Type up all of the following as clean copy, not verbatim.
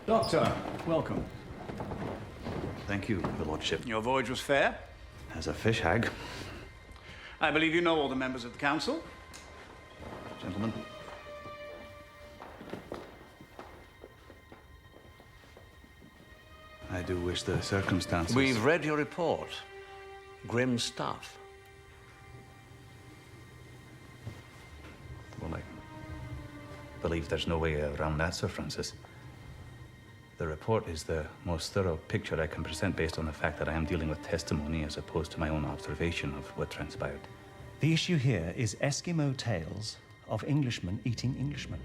Doctor, welcome. Thank you, Your Lordship. Your voyage was fair? As a fish hag. I believe you know all the members of the council. Gentlemen. I do wish the circumstances... We've read your report. Grim stuff. Well, I believe there's no way around that, Sir Francis. The report is the most thorough picture I can present based on the fact that I am dealing with testimony as opposed to my own observation of what transpired. The issue here is Eskimo tales of Englishmen eating Englishmen.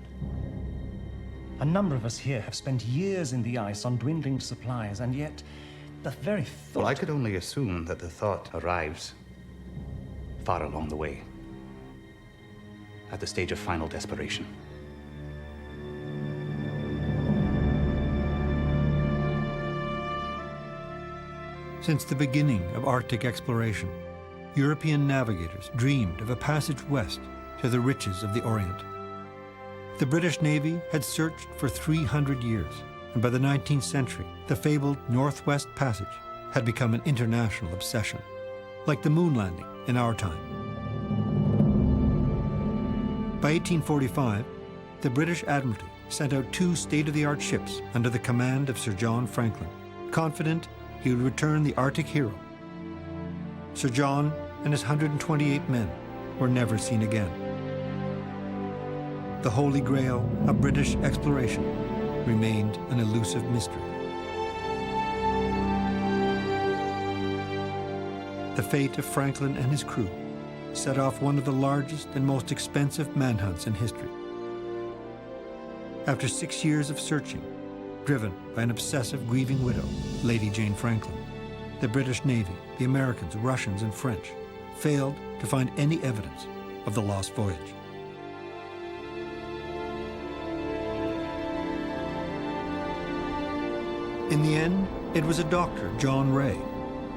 A number of us here have spent years in the ice on dwindling supplies, and yet the very thought... Well, I could only assume that the thought arrives far along the way, at the stage of final desperation. Since the beginning of Arctic exploration, European navigators dreamed of a passage west to the riches of the Orient. The British Navy had searched for 300 years, and by the 19th century, the fabled Northwest Passage had become an international obsession, like the moon landing in our time. By 1845, the British Admiralty sent out 2 state-of-the-art ships under the command of Sir John Franklin, confident he would return the Arctic hero. Sir John and his 128 men were never seen again. The Holy Grail of British exploration remained an elusive mystery. The fate of Franklin and his crew set off one of the largest and most expensive manhunts in history. After 6 years of searching, driven by an obsessive, grieving widow, Lady Jane Franklin, the British Navy, the Americans, Russians, and French failed to find any evidence of the lost voyage. In the end, it was a doctor, John Ray,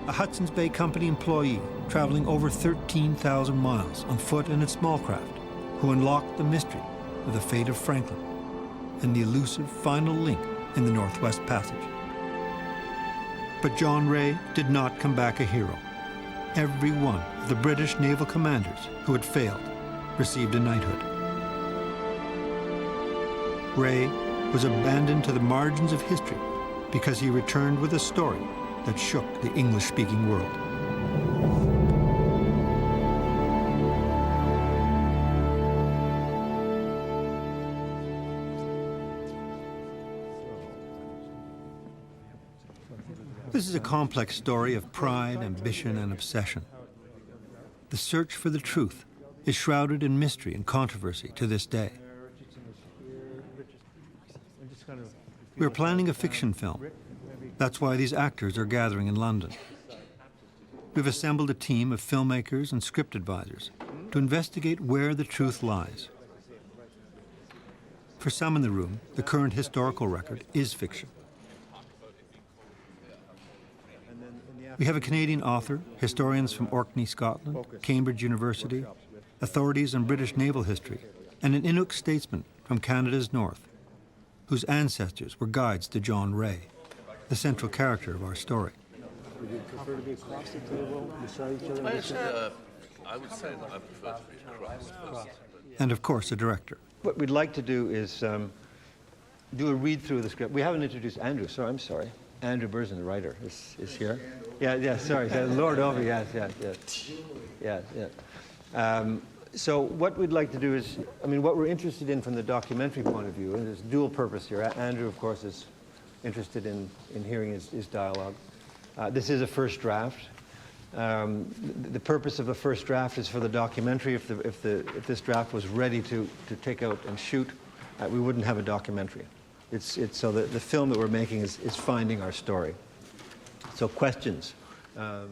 a Hudson's Bay Company employee traveling over 13,000 miles on foot and in small craft, who unlocked the mystery of the fate of Franklin and the elusive final link in the Northwest Passage. But John Ray did not come back a hero. Every one of the British naval commanders who had failed received a knighthood. Ray was abandoned to the margins of history because he returned with a story that shook the English-speaking world. This is a complex story of pride, ambition, and obsession. The search for the truth is shrouded in mystery and controversy to this day. We're planning a fiction film. That's why these actors are gathering in London. We've assembled a team of filmmakers and script advisors to investigate where the truth lies. For some in the room, the current historical record is fiction. We have a Canadian author, historians from Orkney, Scotland, Cambridge University, authorities on British naval history, and an Inuit statesman from Canada's north, whose ancestors were guides to John Ray, the central character of our story. Would you prefer to be across the table, beside each other? I would say that I prefer to be across. And of course, a director. What we'd like to do is do a read-through of the script. We haven't introduced Andrew, so I'm sorry. Andrew Burson, the writer, is here. Yeah, sorry, Lord Over, yes. So what we'd like to do is, what we're interested in from the documentary point of view, and there's dual purpose here. Andrew, of course, is interested in hearing his dialogue. This is a first draft. The purpose of the first draft is for the documentary. If this draft was ready to take out and shoot, we wouldn't have a documentary. It's so that the film that we're making is finding our story. So questions are...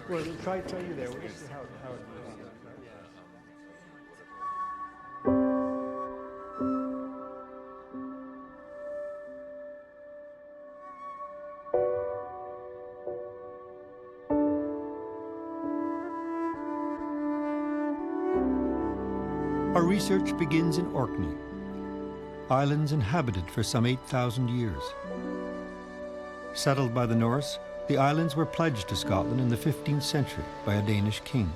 Well, try you there. We'll just see how it Our research begins in Orkney. islands inhabited for some 8,000 years. Settled by the Norse, the islands were pledged to Scotland in the 15th century by a Danish king.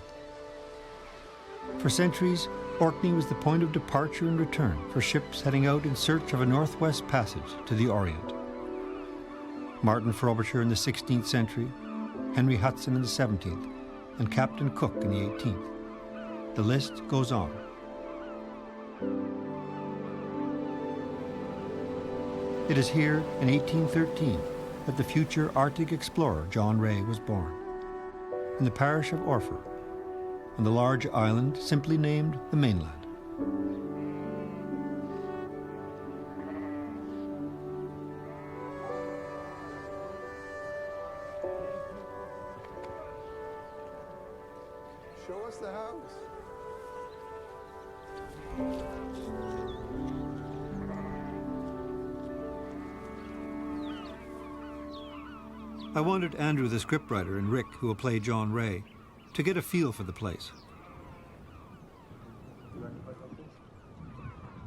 For centuries, Orkney was the point of departure and return for ships heading out in search of a northwest passage to the Orient. Martin Frobisher in the 16th century, Henry Hudson in the 17th, and Captain Cook in the 18th. The list goes on. It is here in 1813 that the future Arctic explorer John Rae was born, in the parish of Orford, on the large island simply named the mainland. Show us the house. I wanted Andrew, the scriptwriter, and Rick, who will play John Rae, to get a feel for the place.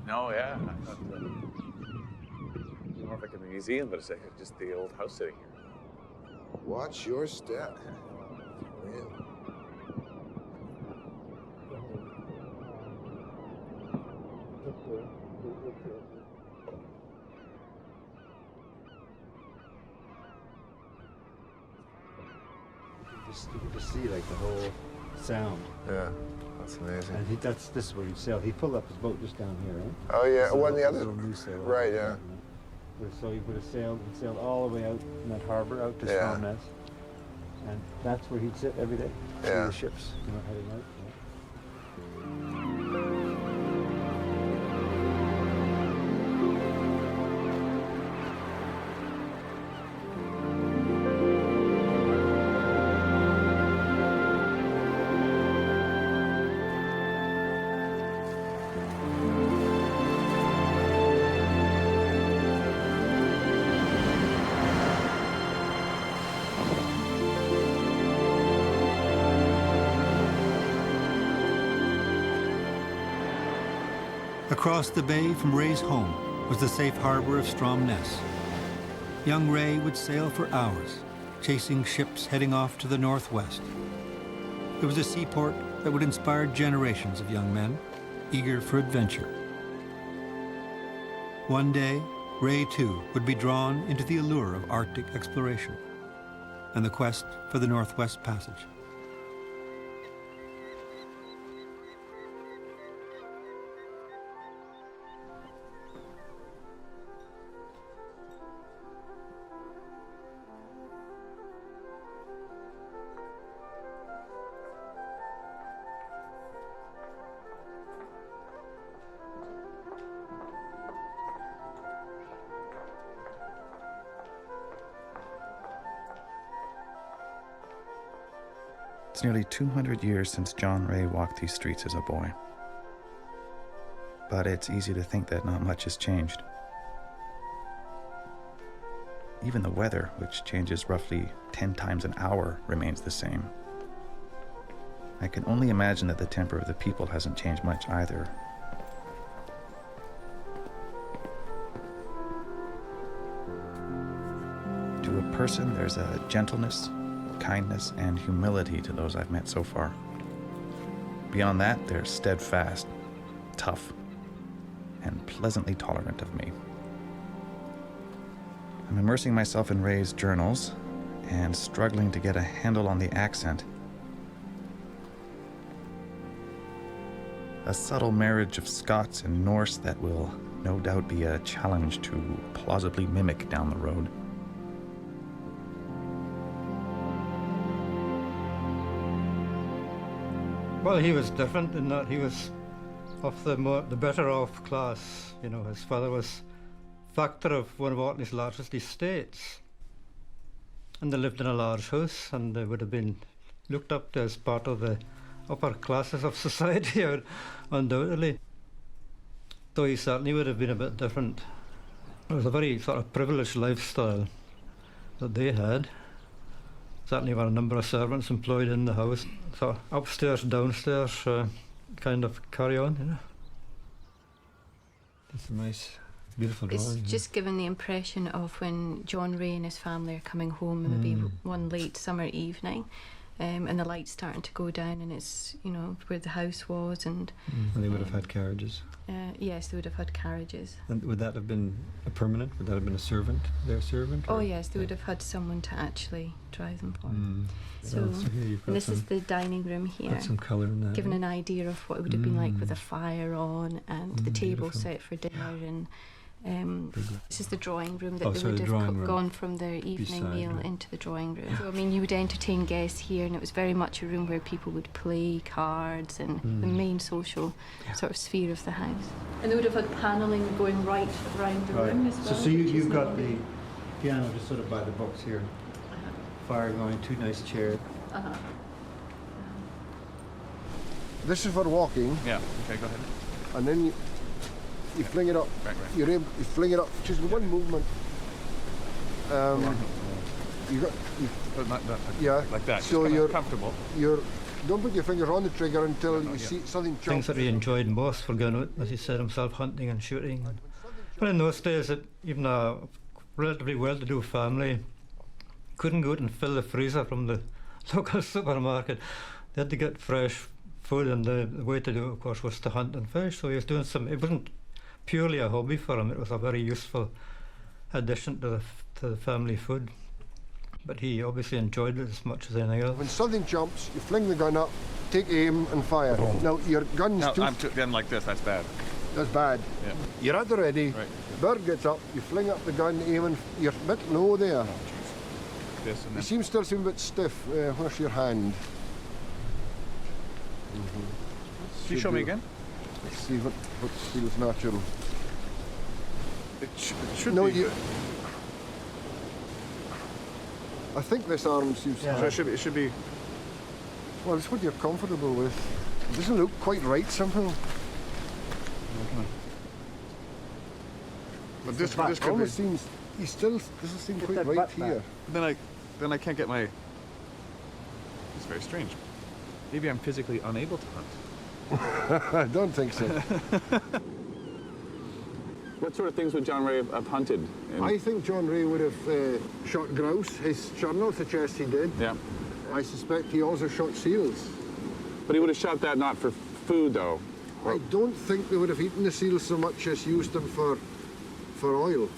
No, yeah. I thought more like a museum, but it's just the old house sitting here. Watch your step. Really? You can just see like the whole sound. Yeah, that's amazing. And this is where he'd sail. He pulled up his boat just down here, right? Oh yeah, So well, the other, little new sail. right? Yeah. So he would have sailed all the way out in that harbour out to Yeah. Stromness, and that's where he'd sit every day. See Yeah. the ships, heading out. Across the bay from Rae's home was the safe harbor of Stromness. Young Rae would sail for hours, chasing ships heading off to the northwest. It was a seaport that would inspire generations of young men eager for adventure. One day, Rae too would be drawn into the allure of Arctic exploration and the quest for the Northwest Passage. It's nearly 200 years since John Rae walked these streets as a boy. But it's easy to think that not much has changed. Even the weather, which changes roughly 10 times an hour, remains the same. I can only imagine that the temper of the people hasn't changed much either. To a person, there's a gentleness, kindness, and humility to those I've met so far. Beyond that, they're steadfast, tough, and pleasantly tolerant of me. I'm immersing myself in Rae's journals and struggling to get a handle on the accent. A subtle marriage of Scots and Norse that will no doubt be a challenge to plausibly mimic down the road. Well, he was different in that he was of the better off class. You know, his father was factor of one of Orkney's largest estates. And they lived in a large house, and they would have been looked up to as part of the upper classes of society, undoubtedly. Though he certainly would have been a bit different. It was a very sort of privileged lifestyle that they had. Certainly were a number of servants employed in the house. So upstairs, downstairs, kind of carry on, you know. It's a nice Beautiful drawing. It's just given the impression of when John Ray and his family are coming home, maybe one late summer evening, and the light's starting to go down, and it's, you know, where the house was, and And they would have had carriages. yes, they would have had carriages. And would that have been a permanent? Would that have been a servant, their servant? Oh or- yes, they would have had someone to actually drive them for them. So, So here you've got and this is some- the dining room here, Got some colour in that. giving an idea of what it would have been like with a fire on and the table beautiful. set for dinner, and this is the drawing room that Oh, they sorry, would the have drawing room. gone from their evening Beside, meal yeah. into the drawing room. So I mean, you would entertain guests here, and it was very much a room where people would play cards and the main social sort of sphere of the house. And they would have had panelling going right around the room as well. So you've got the piano just sort of by the books here. Fire going, two nice chairs. This is for walking, Yeah, okay, go ahead. and then you fling it up. Right. You fling it up, just one movement. You got, yeah. Like that, So just you're comfortable. don't put your fingers on the trigger until you see something jump. Things that he enjoyed most were going out, as he said himself, hunting and shooting. But in those days, even a relatively well-to-do family couldn't go out and fill the freezer from the local supermarket. They had to get fresh food, and the way to do it, of course, was to hunt and fish. So he was doing some. It wasn't purely a hobby for him. It was a very useful addition to the family food. But he obviously enjoyed it as much as anything else. When something jumps, you fling the gun up, take aim and fire. Now your gun's No, too. I'm like this, that's bad. That's bad. Yeah. You're at the ready. Right. Bird gets up, you fling up the gun, aim, and you're a bit low there. This and You then. still seem a bit stiff. Where's your hand? Can you show me again? Let's see what feels natural. It should No, be. you. I think this arm seems. So it should be. Well, it's what you're comfortable with. It doesn't look quite right somehow. But this could be. Almost seems. He still doesn't seem quite right here. Then I can't get my. It's very strange. Maybe I'm physically unable to hunt. I don't think so. What sort of things would John Ray have hunted? I think John Ray would have shot grouse. His journal suggests he did. Yeah. I suspect he also shot seals. But he would have shot that not for food, though. I don't think they would have eaten the seals so much as used them for oil.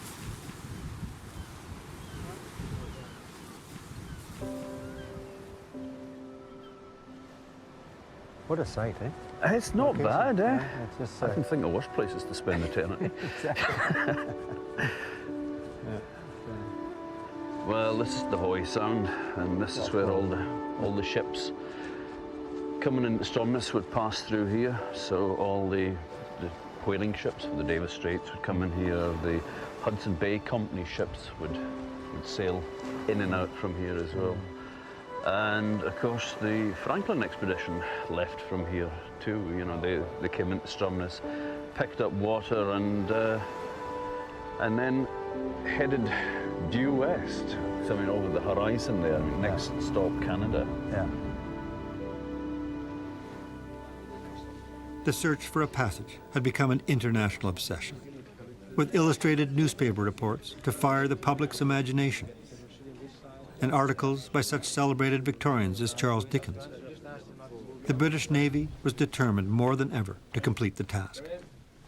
What a sight, eh? It's not bad, eh? It's just, I can think of worse places to spend eternity. Well, this is the Hoy Sound, and this is where all the ships coming into Stromness would pass through here. So all the whaling ships for the Davis Straits would come in here. The Hudson Bay Company ships would sail in and out from here as well. And of course, the Franklin expedition left from here too. You know, they came into Stromness, picked up water, and then headed due west, something over the horizon there. Next stop, Canada. Yeah. The search for a passage had become an international obsession, with illustrated newspaper reports to fire the public's imagination, and articles by such celebrated Victorians as Charles Dickens. The British Navy was determined more than ever to complete the task,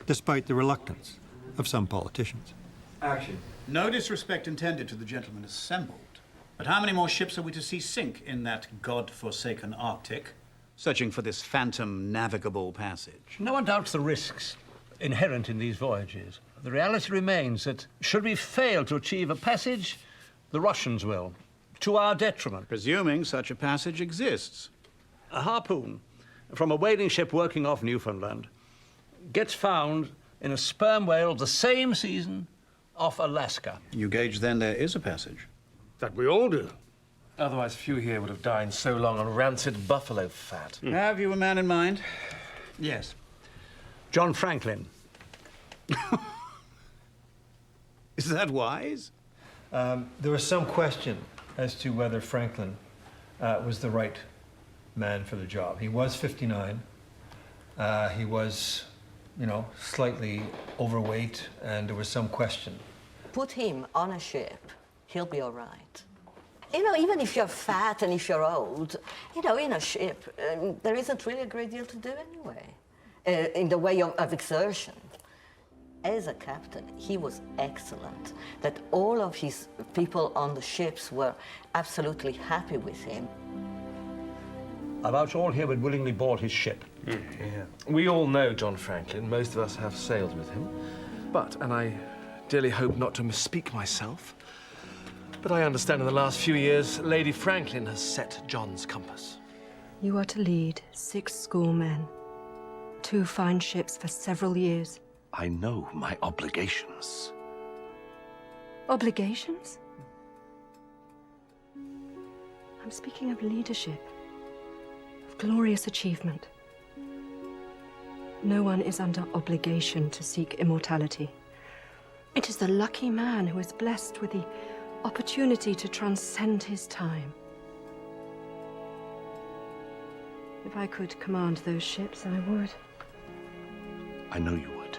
despite the reluctance of some politicians. Action. No disrespect intended to the gentlemen assembled, but how many more ships are we to see sink in that god-forsaken Arctic, searching for this phantom navigable passage? No one doubts the risks inherent in these voyages. The reality remains that should we fail to achieve a passage, the Russians will, to our detriment. Presuming such a passage exists. A harpoon from a whaling ship working off Newfoundland gets found in a sperm whale of the same season off Alaska. You gauge then there is a passage? That we all do. Otherwise, few here would have died so long on rancid buffalo fat. Have you a man in mind? Yes. John Franklin. Is that wise? There was some question as to whether Franklin was the right man for the job. He was 59. He was you know, slightly overweight, and there was some question. Put him on a ship, he'll be all right. You know, even if you're fat and if you're old, you know, in a ship, there isn't really a great deal to do anyway, in the way of exertion. As a captain, he was excellent, that all of his people on the ships were absolutely happy with him. I vouch all here would willingly board his ship. Yeah. We all know John Franklin. Most of us have sailed with him. But, and I dearly hope not to misspeak myself, but I understand in the last few years, Lady Franklin has set John's compass. You are to lead 6 schoolmen, 2 fine ships for several years. I know my obligations. Obligations? I'm speaking of leadership, of glorious achievement. No one is under obligation to seek immortality. It is the lucky man who is blessed with the opportunity to transcend his time. If I could command those ships, I would. I know you would.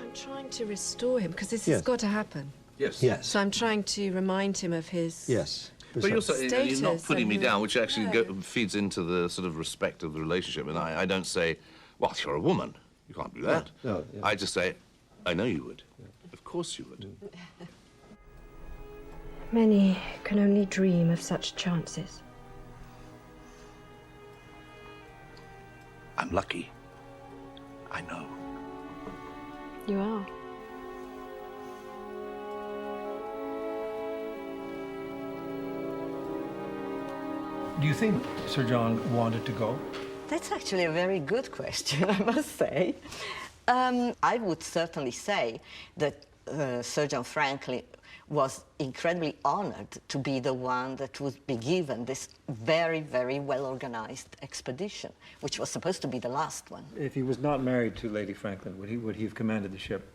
I'm trying to restore him, because this Yes. has got to happen. Yes. Yes. So I'm trying to remind him of his... Yes. But you're Status not putting me and- down, which actually No. feeds into the sort of respect of the relationship. And I don't say, well, you're a woman. You can't do that. No, yeah. I just say, I know you would. Of course you would. Many can only dream of such chances. I'm lucky. I know. You are. Do you think Sir John wanted to go? That's actually a very good question, I must say. I would certainly say that Sir John Franklin was incredibly honored to be the one that would be given this very, very well-organized expedition, which was supposed to be the last one. If he was not married to Lady Franklin, would he have commanded the ship?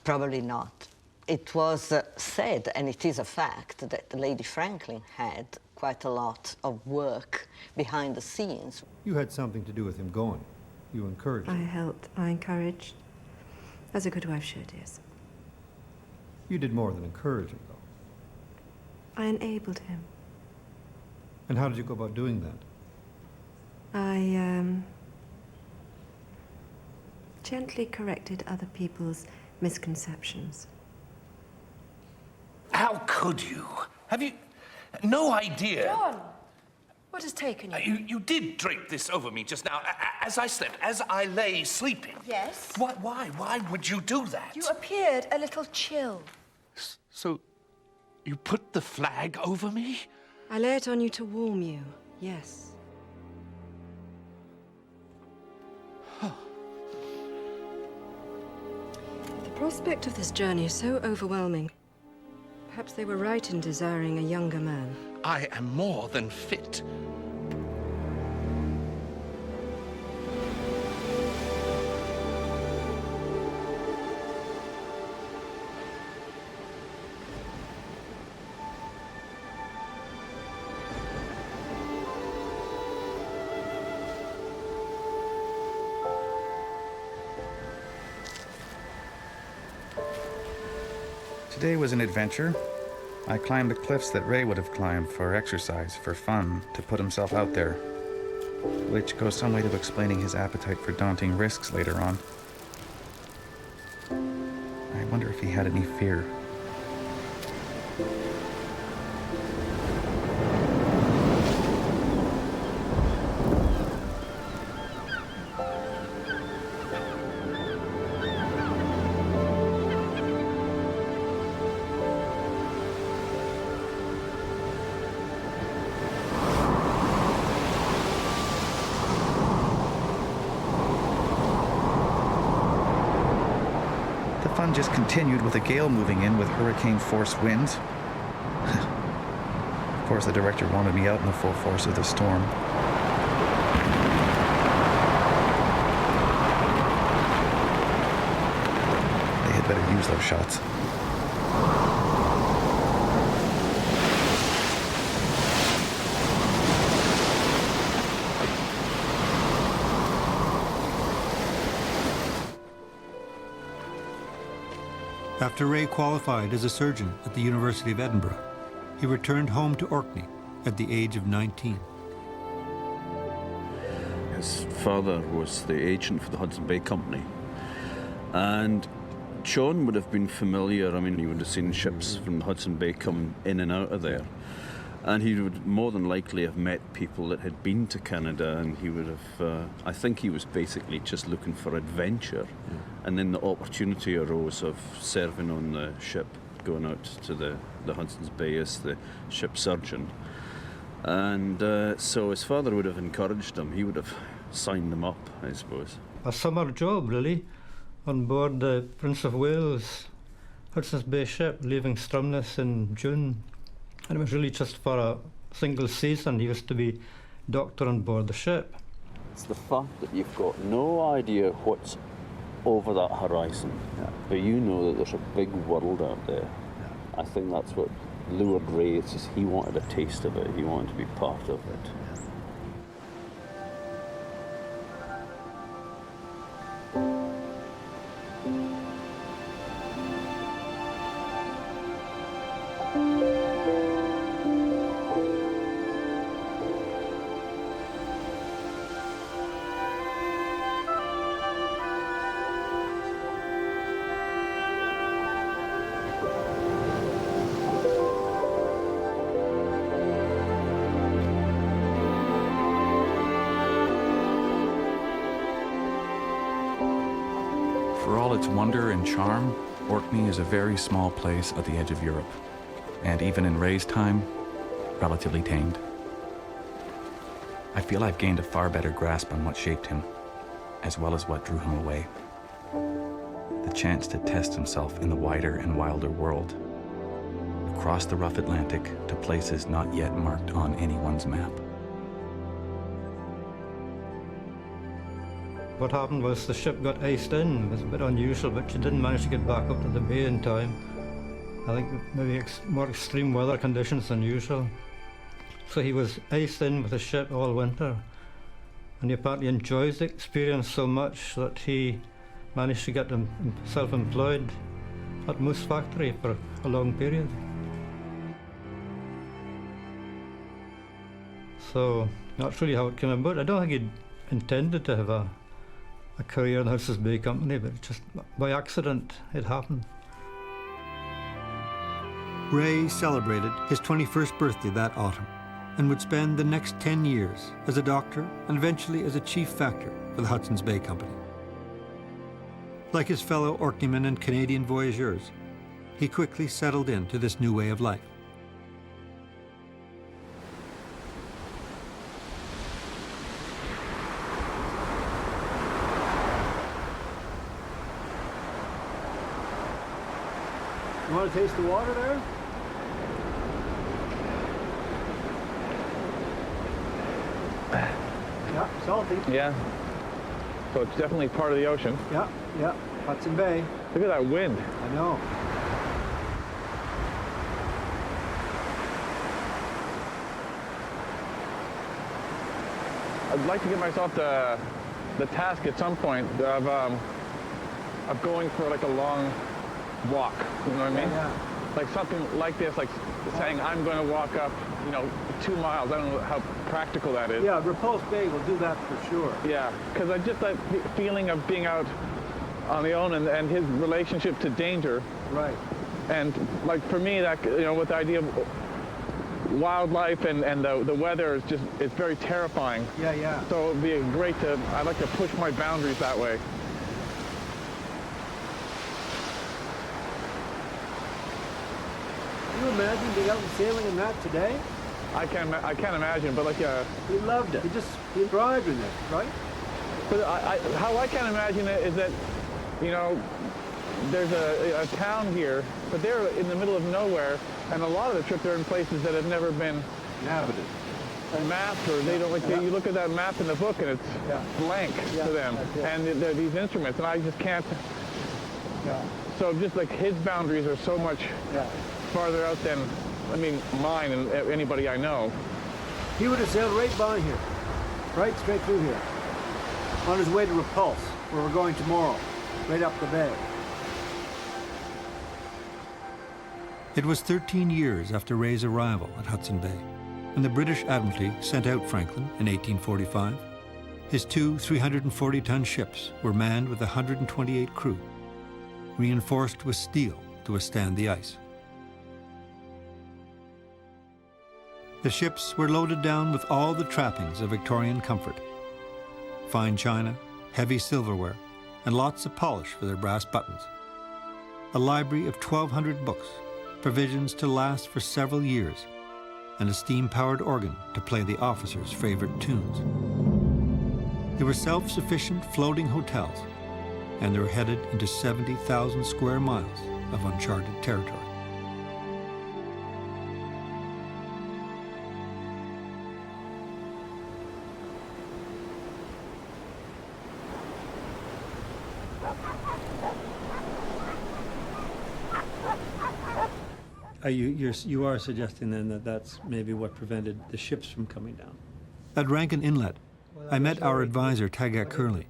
Probably not. It was said, and it is a fact, that Lady Franklin had quite a lot of work behind the scenes. You had something to do with him going. You encouraged I him. helped, I encouraged. As a good wife should, yes. You did more than encourage him, though. I enabled him. And how did you go about doing that? I, gently corrected other people's misconceptions. How could you? Have you no idea? John! What has taken you? You did drape this over me just now, as I slept, as I lay sleeping. Yes? Why? Why would you do that? You appeared a little chill. So, you put the flag over me? I lay it on you to warm you, yes. The prospect of this journey is so overwhelming. Perhaps they were right in desiring a younger man. I am more than fit. Today was an adventure. I climbed the cliffs that Ray would have climbed for exercise, for fun, to put himself out there, which goes some way to explaining his appetite for daunting risks later on. I wonder if he had any fear. Fun just continued with a gale moving in with hurricane-force winds. Of course, the director wanted me out in the full force of the storm. They had better use those shots. After Ray qualified as a surgeon at the University of Edinburgh, he returned home to Orkney at the age of 19. His father was the agent for the Hudson Bay Company, and John would have been familiar. I mean, he would have seen ships from the Hudson Bay coming in and out of there, and he would more than likely have met people that had been to Canada, and he would have, I think he was basically just looking for adventure, and then the opportunity arose of serving on the ship, going out to the Hudson's Bay as the ship surgeon. And so his father would have encouraged him. He would have signed him up, I suppose. A summer job, really, on board the Prince of Wales Hudson's Bay ship, leaving Stromness in June. And it was really just for a single season. He used to be doctor on board the ship. It's the fact that you've got no idea what's over that horizon, but you know that there's a big world out there. I think that's what lured Ray. It's just he wanted a taste of it. He wanted to be part of it. For all its wonder and charm, Orkney is a very small place at the edge of Europe, and even in Ray's time, relatively tamed. I feel I've gained a far better grasp on what shaped him, as well as what drew him away. The chance to test himself in the wider and wilder world, across the rough Atlantic to places not yet marked on anyone's map. What happened was the ship got iced in. It was a bit unusual, but she didn't manage to get back up to the bay in time. I think maybe more extreme weather conditions than usual. So he was iced in with the ship all winter. And he apparently enjoys the experience so much that he managed to get himself employed at Moose Factory for a long period. So that's really how it came about. I don't think he'd intended to have a career in the Hudson's Bay Company, but just by accident it happened. Ray celebrated his 21st birthday that autumn and would spend the next 10 years as a doctor and eventually as a chief factor for the Hudson's Bay Company. Like his fellow Orkneymen and Canadian voyageurs, he quickly settled into this new way of life. You want to taste the water there? Yeah, salty. Yeah. So it's definitely part of the ocean. Yeah, yeah. Hudson Bay. Look at that wind. I know. I'd like to give myself the task at some point of going for like a long walk. You know what I mean? Yeah. Like something like this, like saying I'm going to walk up, 2 miles. I don't know how practical that is. Yeah, Repulse Bay will do that for sure. Yeah, because I just that feeling of being out on the own and his relationship to danger. Right. And like for me, that with the idea of wildlife and the weather is just, it's very terrifying. Yeah, yeah. So it'd be great I'd like to push my boundaries that way. Can you imagine being out and sailing in that today? I can't imagine, but like he loved it. He thrived in it, right? But how I can imagine it is that, there's a town here, but they're in the middle of nowhere, and a lot of the trip they're in places that have never been inhabited, mapped, or they don't like. You look at that map in the book, and it's blank to them, and they're these instruments, and I just can't. Yeah. So just like his boundaries are so much farther out than, mine and anybody I know. He would have sailed right by here, right straight through here, on his way to Repulse, where we're going tomorrow, right up the bay. It was 13 years after Ray's arrival at Hudson Bay, when the British Admiralty sent out Franklin in 1845. His two 340-ton ships were manned with 128 crew, reinforced with steel to withstand the ice. The ships were loaded down with all the trappings of Victorian comfort: fine china, heavy silverware, and lots of polish for their brass buttons. A library of 1,200 books, provisions to last for several years, and a steam-powered organ to play the officers' favorite tunes. They were self-sufficient floating hotels, and they were headed into 70,000 square miles of uncharted territory. You are suggesting then that that's maybe what prevented the ships from coming down? At Rankin Inlet, I met our advisor, Tagat Curley,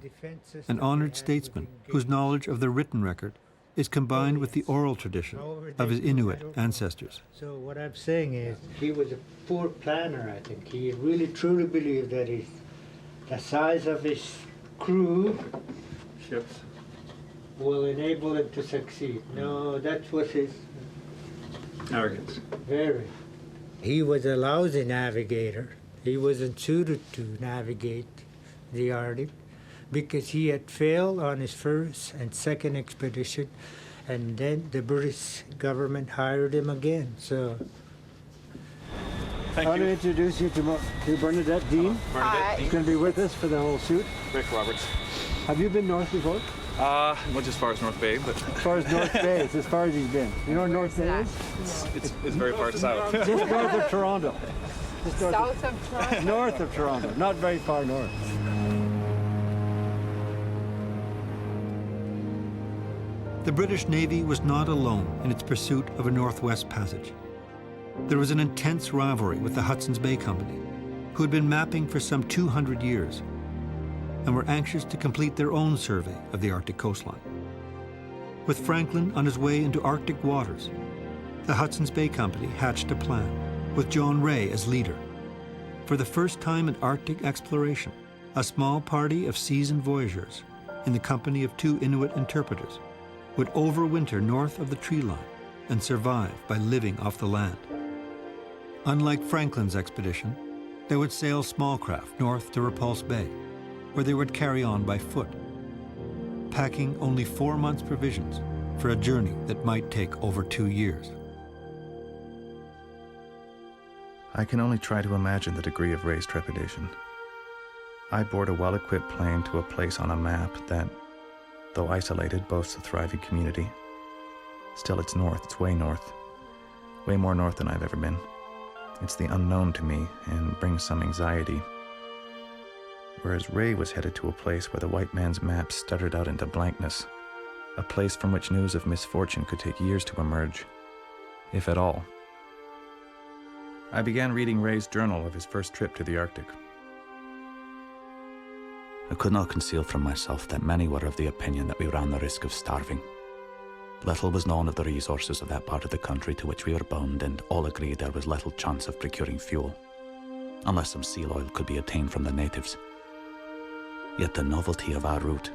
an honored statesman whose knowledge of the written record is combined with the oral tradition of his Inuit ancestors. So what I'm saying is, he was a poor planner, I think. He really truly believed that the size of his crew Ships. will enable him to succeed. No, that was his Arrogance. very. He was a lousy navigator. He wasn't suited to navigate the Arctic because he had failed on his first and second expedition, and then the British government hired him again. So, I want to introduce you to Bernadette Dean. Hi. She's going to be with us for the whole shoot. Rick Roberts. Have you been north before? Went as far as North Bay, but... As far as North Bay, it's as far as he's been. You know where North Bay is? It's very far south. Just north of Toronto. Just north South of Toronto? North of Toronto, not very far north. The British Navy was not alone in its pursuit of a Northwest Passage. There was an intense rivalry with the Hudson's Bay Company, who had been mapping for some 200 years and were anxious to complete their own survey of the Arctic coastline. With Franklin on his way into Arctic waters, the Hudson's Bay Company hatched a plan, with John Ray as leader. For the first time in Arctic exploration, a small party of seasoned voyageurs, in the company of two Inuit interpreters, would overwinter north of the tree line and survive by living off the land. Unlike Franklin's expedition, they would sail small craft north to Repulse Bay, where they would carry on by foot, packing only 4 months' provisions for a journey that might take over 2 years. I can only try to imagine the degree of Ray's trepidation. I board a well-equipped plane to a place on a map that, though isolated, boasts a thriving community. Still, it's north, it's way more north than I've ever been. It's the unknown to me and brings some anxiety. Whereas Ray was headed to a place where the white man's map stuttered out into blankness, a place from which news of misfortune could take years to emerge, if at all. I began reading Ray's journal of his first trip to the Arctic. I could not conceal from myself that many were of the opinion that we ran the risk of starving. Little was known of the resources of that part of the country to which we were bound, and all agreed there was little chance of procuring fuel, unless some seal oil could be obtained from the natives. Yet the novelty of our route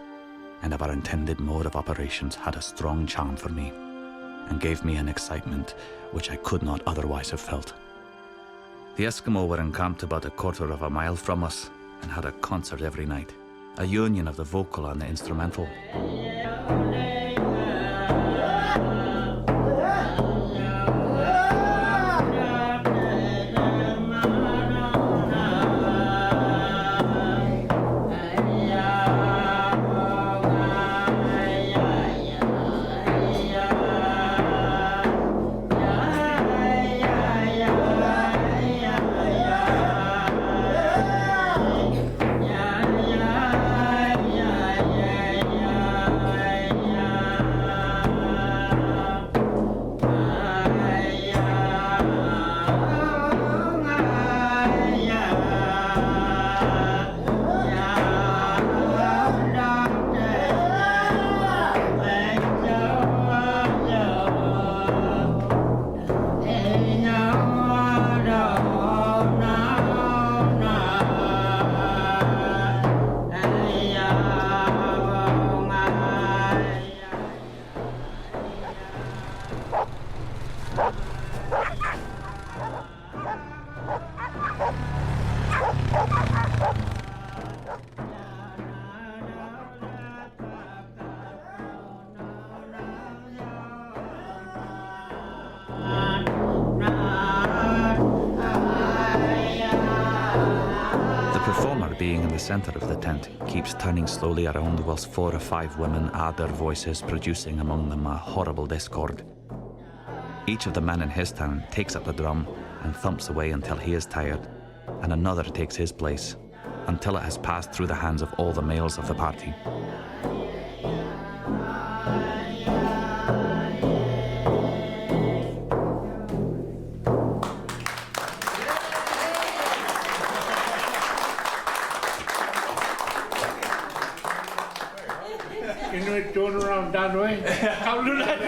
and of our intended mode of operations had a strong charm for me, and gave me an excitement which I could not otherwise have felt. The Eskimo were encamped about a quarter of a mile from us, and had a concert every night, a union of the vocal and the instrumental. being in the center of the tent keeps turning slowly around whilst 4 or 5 women add their voices, producing among them a horrible discord. Each of the men in his town takes up the drum and thumps away until he is tired, and another takes his place, until it has passed through the hands of all the males of the party. Inuit going around that way. Come do that.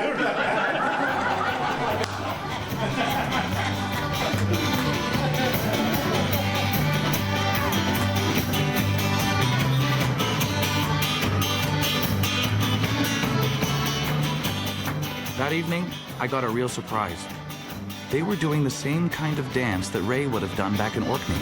That evening, I got a real surprise. They were doing the same kind of dance that Ray would have done back in Orkney.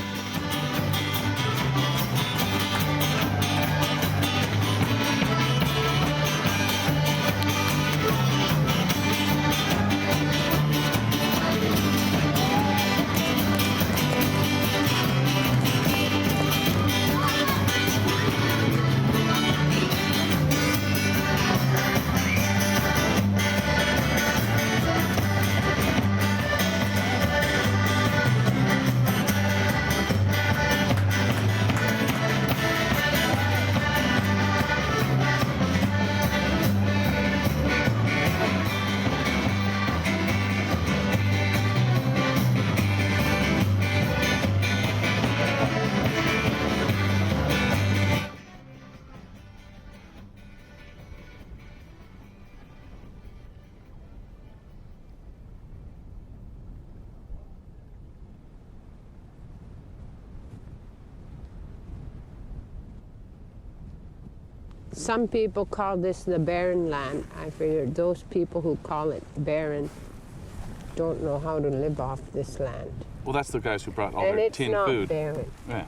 Some people call this the barren land. I figured those people who call it barren don't know how to live off this land. Well, that's the guys who brought all And their it's tin not food. barren. Yeah.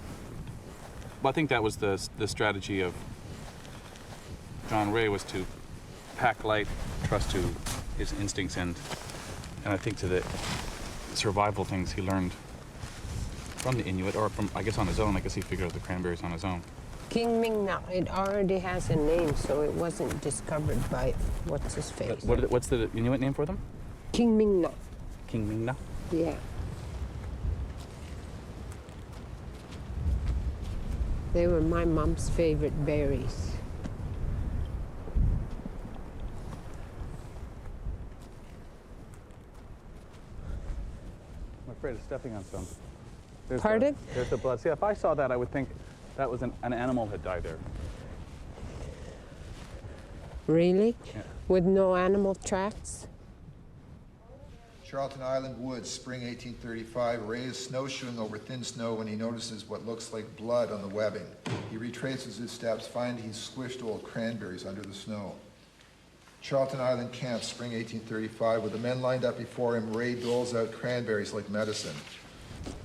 Well, I think that was the strategy of John Ray, was to pack light, trust to his instincts, and I think to the survival things he learned from the Inuit, or from, I guess, on his own. I guess he figured out the cranberries on his own. King Mingna, it already has a name, so it wasn't discovered by what's his face. What's the Inuit name for them? King Mingna. King Mingna? Yeah. They were my mom's favorite berries. I'm afraid of stepping on some. Pardon? There's the blood. See, if I saw that, I would think that was an animal had died there. Really? Yeah. With no animal tracks? Charlton Island Woods, spring 1835. Ray is snowshoeing over thin snow when he notices what looks like blood on the webbing. He retraces his steps, finding he's squished old cranberries under the snow. Charlton Island Camp, spring 1835. With the men lined up before him, Ray doles out cranberries like medicine.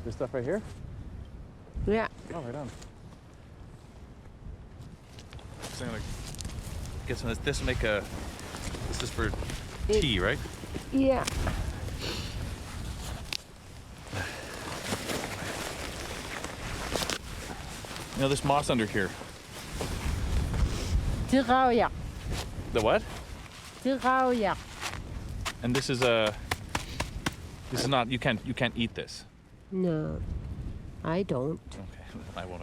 This stuff right here? Yeah. Oh, right on. So I'm gonna get some of this. Will make a. This is for tea, right? Yeah. You know, this moss under here. Tirauya. The what? Tirauya. And this is a. This is not. You can't eat this. No, I don't. Okay, I won't.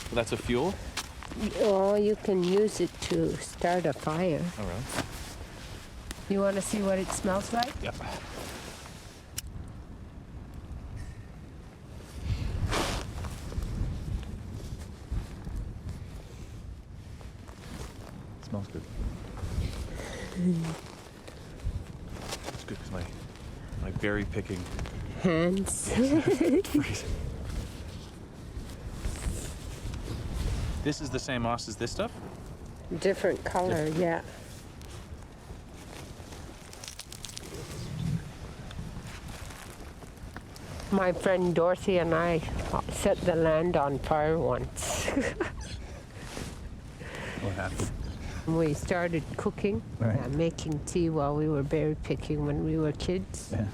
Well, that's a fuel? Oh, you can use it to start a fire. All right. You want to see what it smells like? Yeah. It smells good. It's good because my berry picking hands. This is the same moss as this stuff? Different color, yeah. My friend Dorothy and I set the land on fire once. What happened? We started cooking, making tea while we were berry picking when we were kids. Yeah.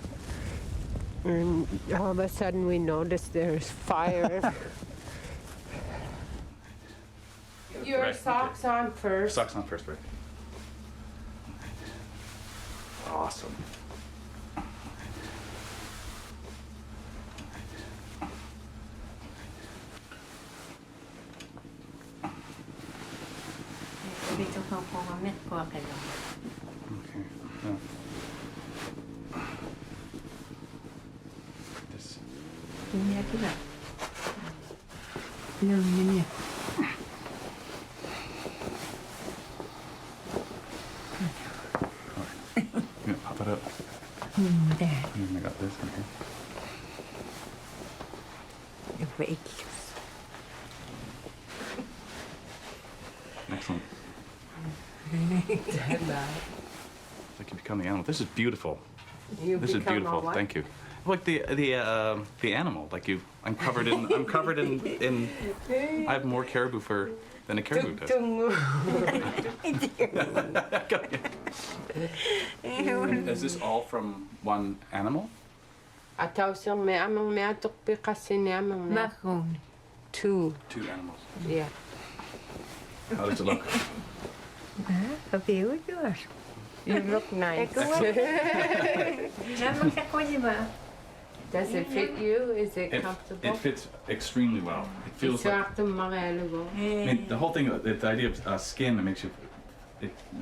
And all of a sudden we notice there's fire. Your Right, socks on first. Socks on first, right? Awesome. Okay. No. This. Yeah, pop it up. There. I got this in here. Excellent. I can become the animal. This is beautiful. This is become beautiful. a what? Thank you. Like the animal. Like you, I'm covered in. I have more caribou fur than a caribou does. Is this all from one animal? Two. Two animals. Yeah. How does it look? You look nice. Does it fit you? Is it comfortable? It fits extremely well. It feels like. I mean, the whole thing, the idea of skin, it makes you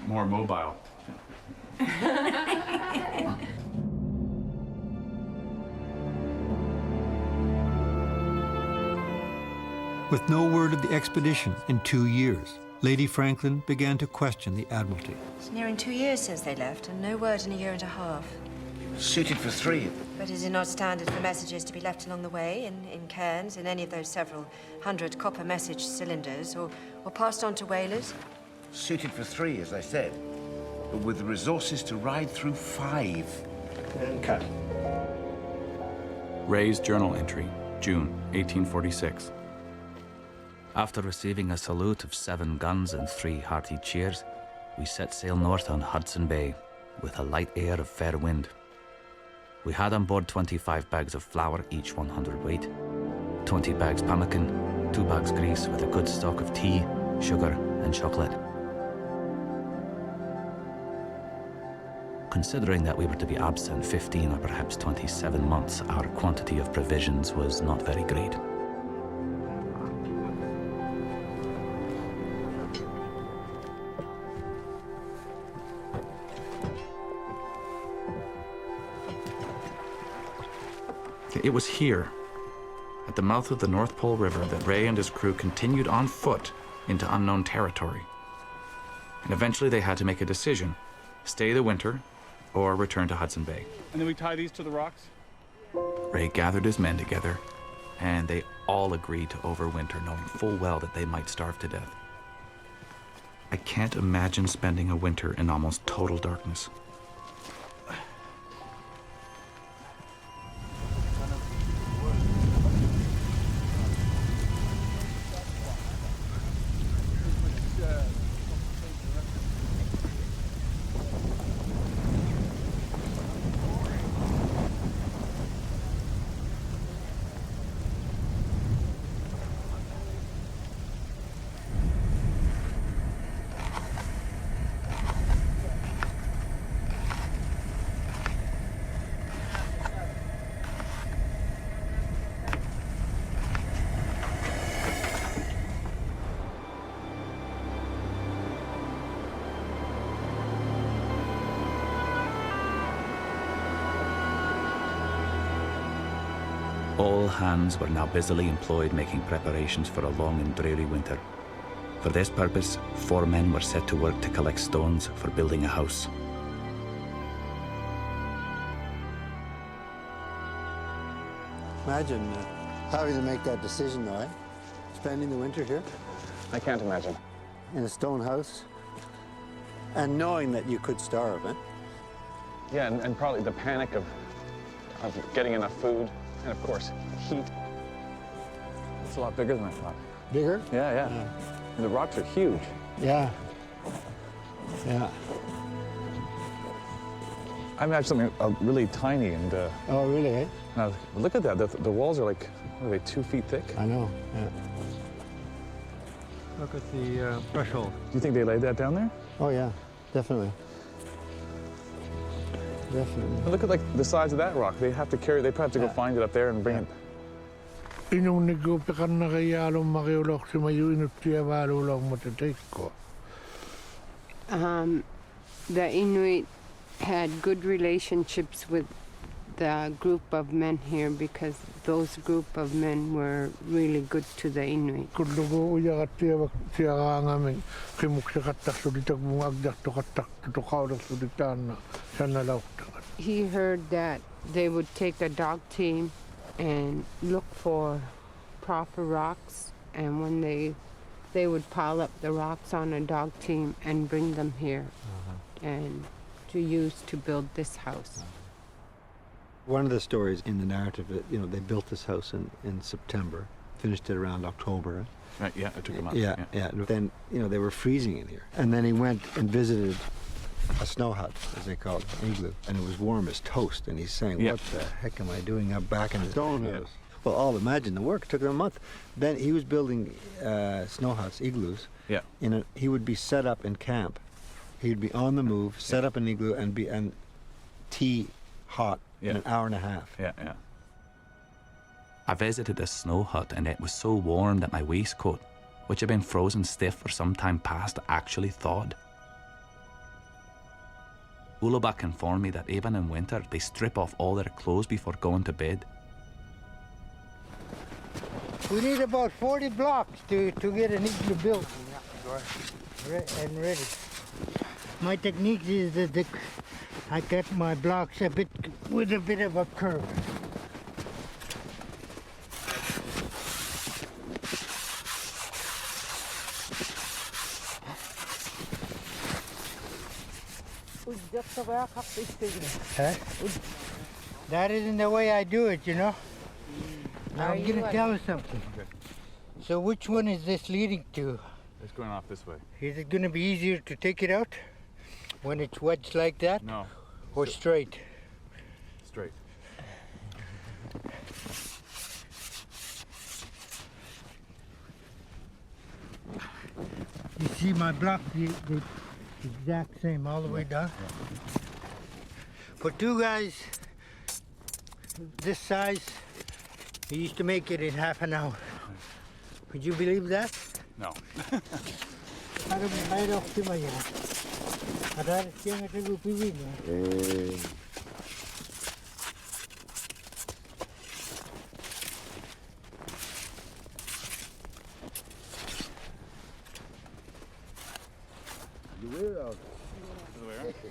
more mobile. With no word of the expedition in 2 years, Lady Franklin began to question the Admiralty. It's nearing 2 years since they left, and no word in a year and a half. Suited for 3. But is it not standard for messages to be left along the way, in cairns, in any of those several hundred copper message cylinders, or passed on to whalers? Suited for 3, as I said, but with the resources to ride through 5. And cut. Ray's journal entry, June 1846. After receiving a salute of 7 guns and 3 hearty cheers, we set sail north on Hudson Bay, with a light air of fair wind. We had on board 25 bags of flour, each 100 weight, 20 bags pemmican, 2 bags grease with a good stock of tea, sugar, and chocolate. Considering that we were to be absent 15 or perhaps 27 months, our quantity of provisions was not very great. It was here, at the mouth of the North Pole River, that Ray and his crew continued on foot into unknown territory. And eventually they had to make a decision: stay the winter or return to Hudson Bay. And then we tie these to the rocks? Ray gathered his men together, and they all agreed to overwinter, knowing full well that they might starve to death. I can't imagine spending a winter in almost total darkness. All hands were now busily employed making preparations for a long and dreary winter. For this purpose, 4 men were set to work to collect stones for building a house. Imagine having to make that decision, though, eh? Spending the winter here I can't imagine. in a stone house, and knowing that you could starve, eh? Yeah, and probably the panic of getting enough food, and of course, heat. It's a lot bigger than I thought. Bigger? Yeah. And the rocks are huge. Yeah. Yeah. I imagine something really tiny and. Oh, really? Eh? Now, look at that. The walls are like, what are they, 2 feet thick? I know. Yeah. Look at the threshold. Do you think they laid that down there? Oh yeah, definitely. Definitely. And look at like the size of that rock. They have to carry. They probably have to go find it up there and bring it. The Inuit had good relationships with the group of men here because those group of men were really good to the Inuit. He heard that they would take a dog team and look for proper rocks, and when they would pile up the rocks on a dog team and bring them here and to use to build this house. One of the stories in the narrative, they built this house in September, finished it around October. Right, yeah, it took a month. Yeah. Then, they were freezing in here. And then he went and visited a snow hut, as they call it, an igloo, and it was warm as toast. And he's saying, what the heck am I doing up back in the stone house? Well, imagine the work. It took him a month. Then he was building snow huts, igloos. Yeah. He would be set up in camp. He'd be on the move, set up an igloo, and tea hot in an hour and a half. Yeah, yeah. I visited a snow hut and it was so warm that my waistcoat, which had been frozen stiff for some time past, actually thawed. Ulubak informed me that even in winter, they strip off all their clothes before going to bed. We need about 40 blocks to get an igloo built and ready. My technique is that I cut my blocks with a bit of a curve. Huh? That isn't the way I do it, Now I'm going to tell you something. So which one is this leading to? It's going off this way. Is it going to be easier to take it out when it's wedged like that? No. Or straight? Straight. You see my block, the exact same all the way down? For two guys this size, he used to make it in half an hour. Would you believe that? No.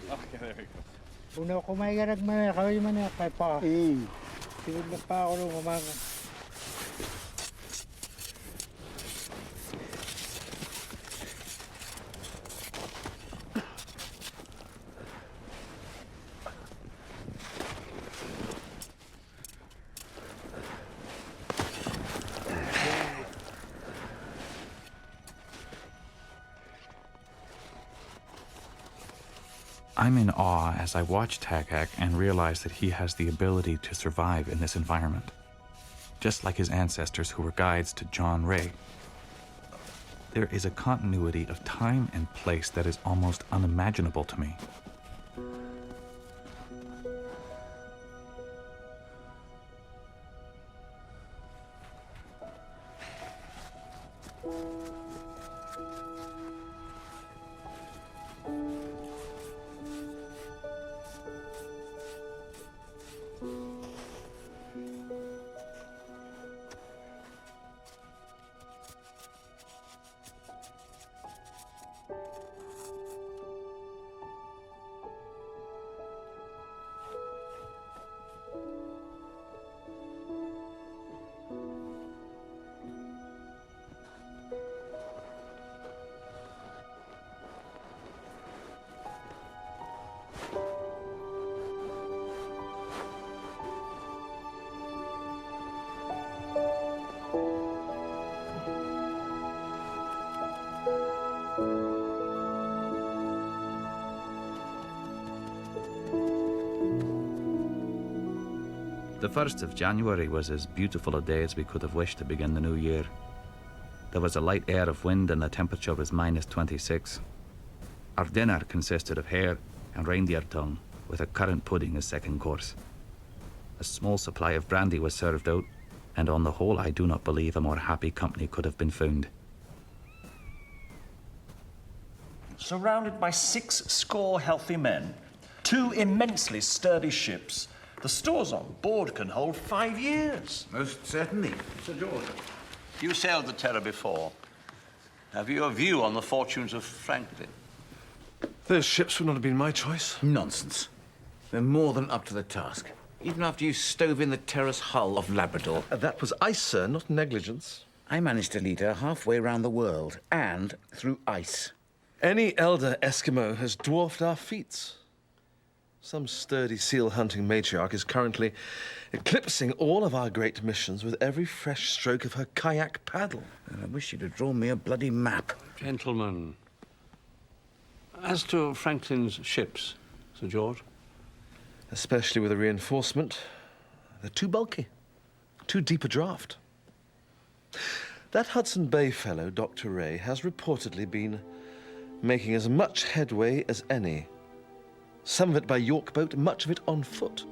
Okay, there we go. Una ko may garag man kami man kay pa. Sigud na pa ako nung umaga. I'm in awe as I watch Tagak and realize that he has the ability to survive in this environment, just like his ancestors who were guides to John Ray. There is a continuity of time and place that is almost unimaginable to me. The 1st of January was as beautiful a day as we could have wished to begin the new year. There was a light air of wind and the temperature was -26. Our dinner consisted of hare and reindeer tongue, with a currant pudding as second course. A small supply of brandy was served out, and on the whole I do not believe a more happy company could have been found. Surrounded by 60 healthy men, 2 immensely sturdy ships, the stores on board can hold 5 years. Most certainly. Sir George. You sailed the Terror before. Have you a view on the fortunes of Franklin? Those ships would not have been my choice. Nonsense. They're more than up to the task. Even after you stove in the Terror's hull of Labrador. That was ice, sir, not negligence. I managed to lead her halfway round the world, and through ice. Any elder Eskimo has dwarfed our feats. Some sturdy seal-hunting matriarch is currently eclipsing all of our great missions with every fresh stroke of her kayak paddle. I wish you'd have drawn me a bloody map. Gentlemen, as to Franklin's ships, Sir George? Especially with a reinforcement, they're too bulky, too deep a draught. That Hudson Bay fellow, Dr. Ray, has reportedly been making as much headway as any. Some of it by York boat, much of it on foot.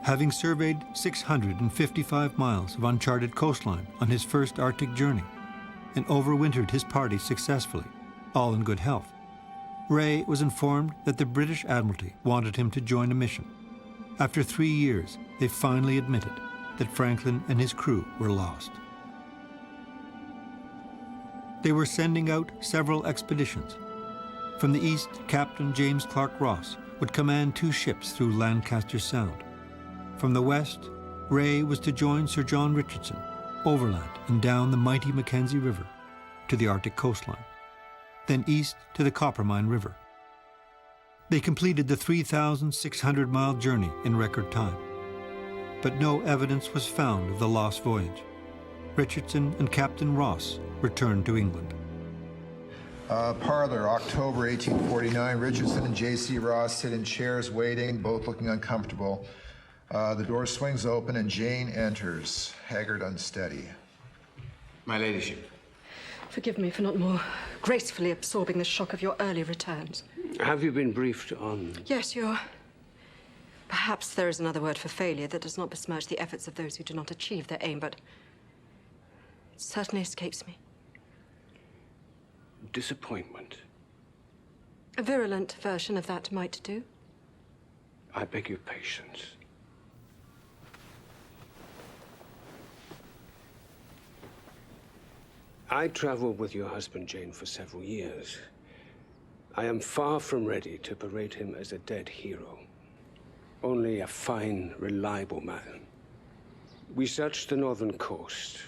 Having surveyed 655 miles of uncharted coastline on his first Arctic journey and overwintered his party successfully, all in good health, Ray was informed that the British Admiralty wanted him to join a mission. After 3 years, they finally admitted that Franklin and his crew were lost. They were sending out several expeditions. From the east, Captain James Clark Ross would command 2 ships through Lancaster Sound. From the west, Ray was to join Sir John Richardson overland and down the mighty Mackenzie River to the Arctic coastline, then east to the Coppermine River. They completed the 3,600-mile journey in record time, but no evidence was found of the lost voyage. Richardson and Captain Ross returned to England. Parlor, October 1849. Richardson and J.C. Ross sit in chairs waiting, both looking uncomfortable. The door swings open and Jane enters, haggard, unsteady. My ladyship. Forgive me for not more gracefully absorbing the shock of your early returns. Have you been briefed on... Yes, you're... Perhaps there is another word for failure that does not besmirch the efforts of those who do not achieve their aim, but it certainly escapes me. Disappointment. A virulent version of that might do. I beg your patience. I traveled with your husband, Jane, for several years. I am far from ready to parade him as a dead hero. Only a fine, reliable man. We searched the northern coast.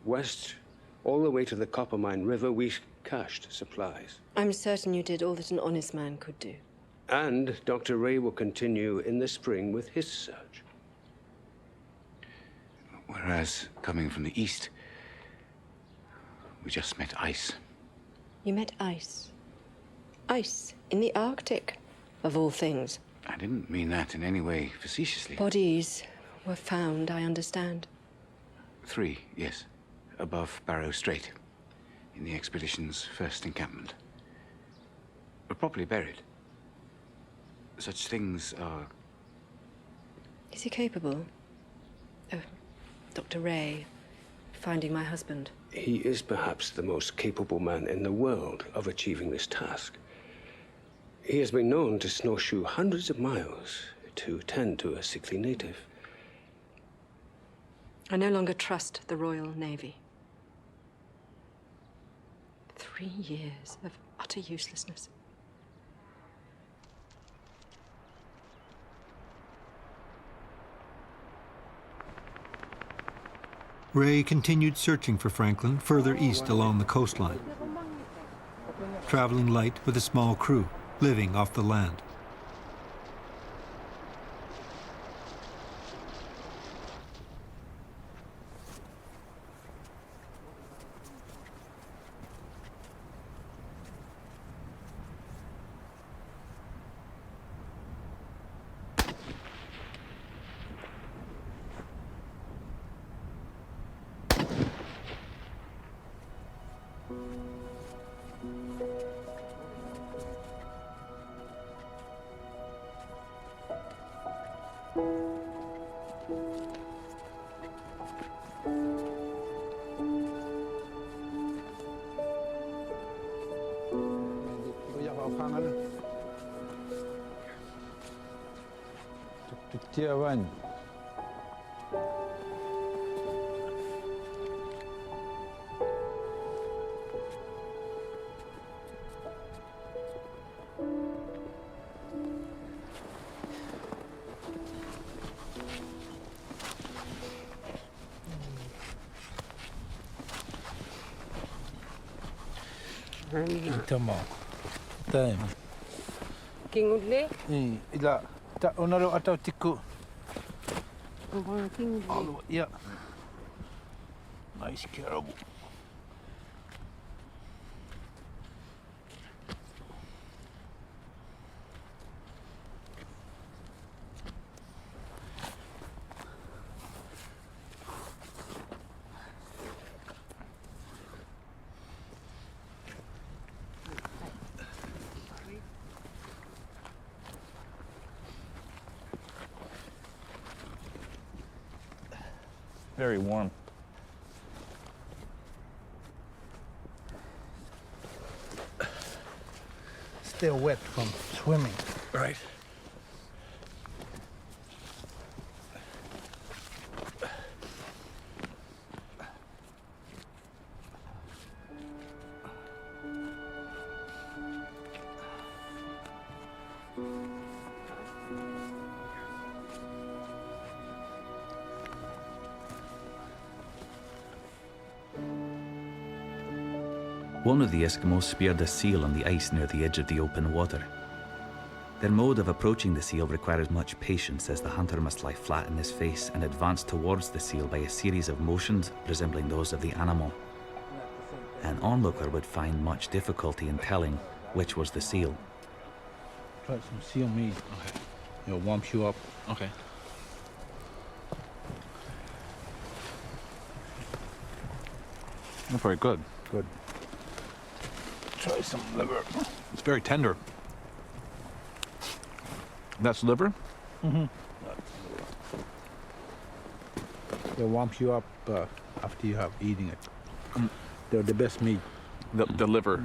West, all the way to the Coppermine River, we cached supplies. I'm certain you did all that an honest man could do. And Dr. Ray will continue in the spring with his search. Whereas, coming from the east, we just met ice. You met ice. Ice in the Arctic, of all things. I didn't mean that in any way facetiously. Bodies were found, I understand. 3, yes. Above Barrow Strait, in the expedition's first encampment. We're properly buried. Such things are... Is he capable? Oh, Dr. Ray, finding my husband. He is perhaps the most capable man in the world of achieving this task. He has been known to snowshoe hundreds of miles to tend to a sickly native. I no longer trust the Royal Navy. 3 years of utter uselessness. Ray continued searching for Franklin further east along the coastline, traveling light with a small crew, living off the land. Tama. Time. King Udle? Ila, ta onaro atau tiku. King Udle. Yeah. Nice caribou. Very warm. Still wet from swimming. Right. One of the Eskimos speared a seal on the ice near the edge of the open water. Their mode of approaching the seal requires much patience, as the hunter must lie flat in his face and advance towards the seal by a series of motions resembling those of the animal. An onlooker would find much difficulty in telling which was the seal. Try some seal meat. Okay. It'll warm you up. Okay. Not very good. Good. Try some liver. It's very tender. That's liver? Mm-hmm. They'll warm you up after you have eaten it. They're the best meat. The liver?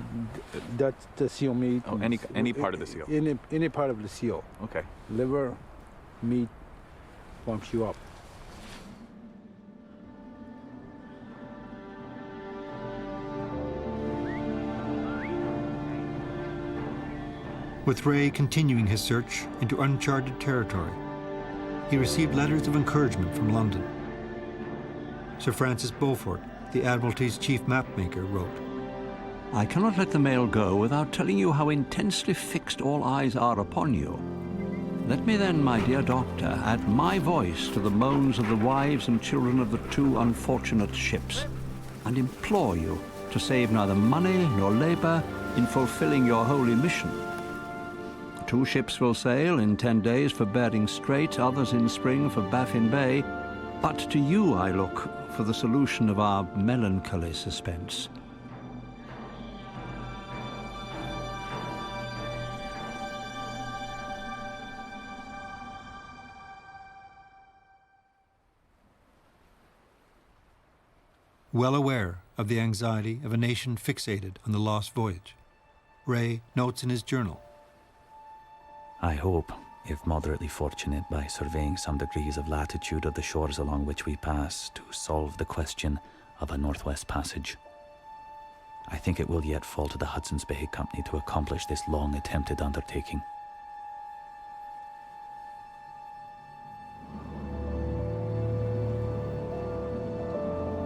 That's the seal meat. Oh, any part of the seal? Any part of the seal. Okay. Liver, meat, warms you up. With Ray continuing his search into uncharted territory, he received letters of encouragement from London. Sir Francis Beaufort, the Admiralty's chief mapmaker, wrote, I cannot let the mail go without telling you how intensely fixed all eyes are upon you. Let me then, my dear doctor, add my voice to the moans of the wives and children of the two unfortunate ships, and implore you to save neither money nor labor in fulfilling your holy mission. 2 ships will sail in 10 days for Bering Strait, others in spring for Baffin Bay. But to you I look for the solution of our melancholy suspense. Well aware of the anxiety of a nation fixated on the lost voyage, Ray notes in his journal, I hope, if moderately fortunate, by surveying some degrees of latitude of the shores along which we pass, to solve the question of a northwest passage. I think it will yet fall to the Hudson's Bay Company to accomplish this long attempted undertaking.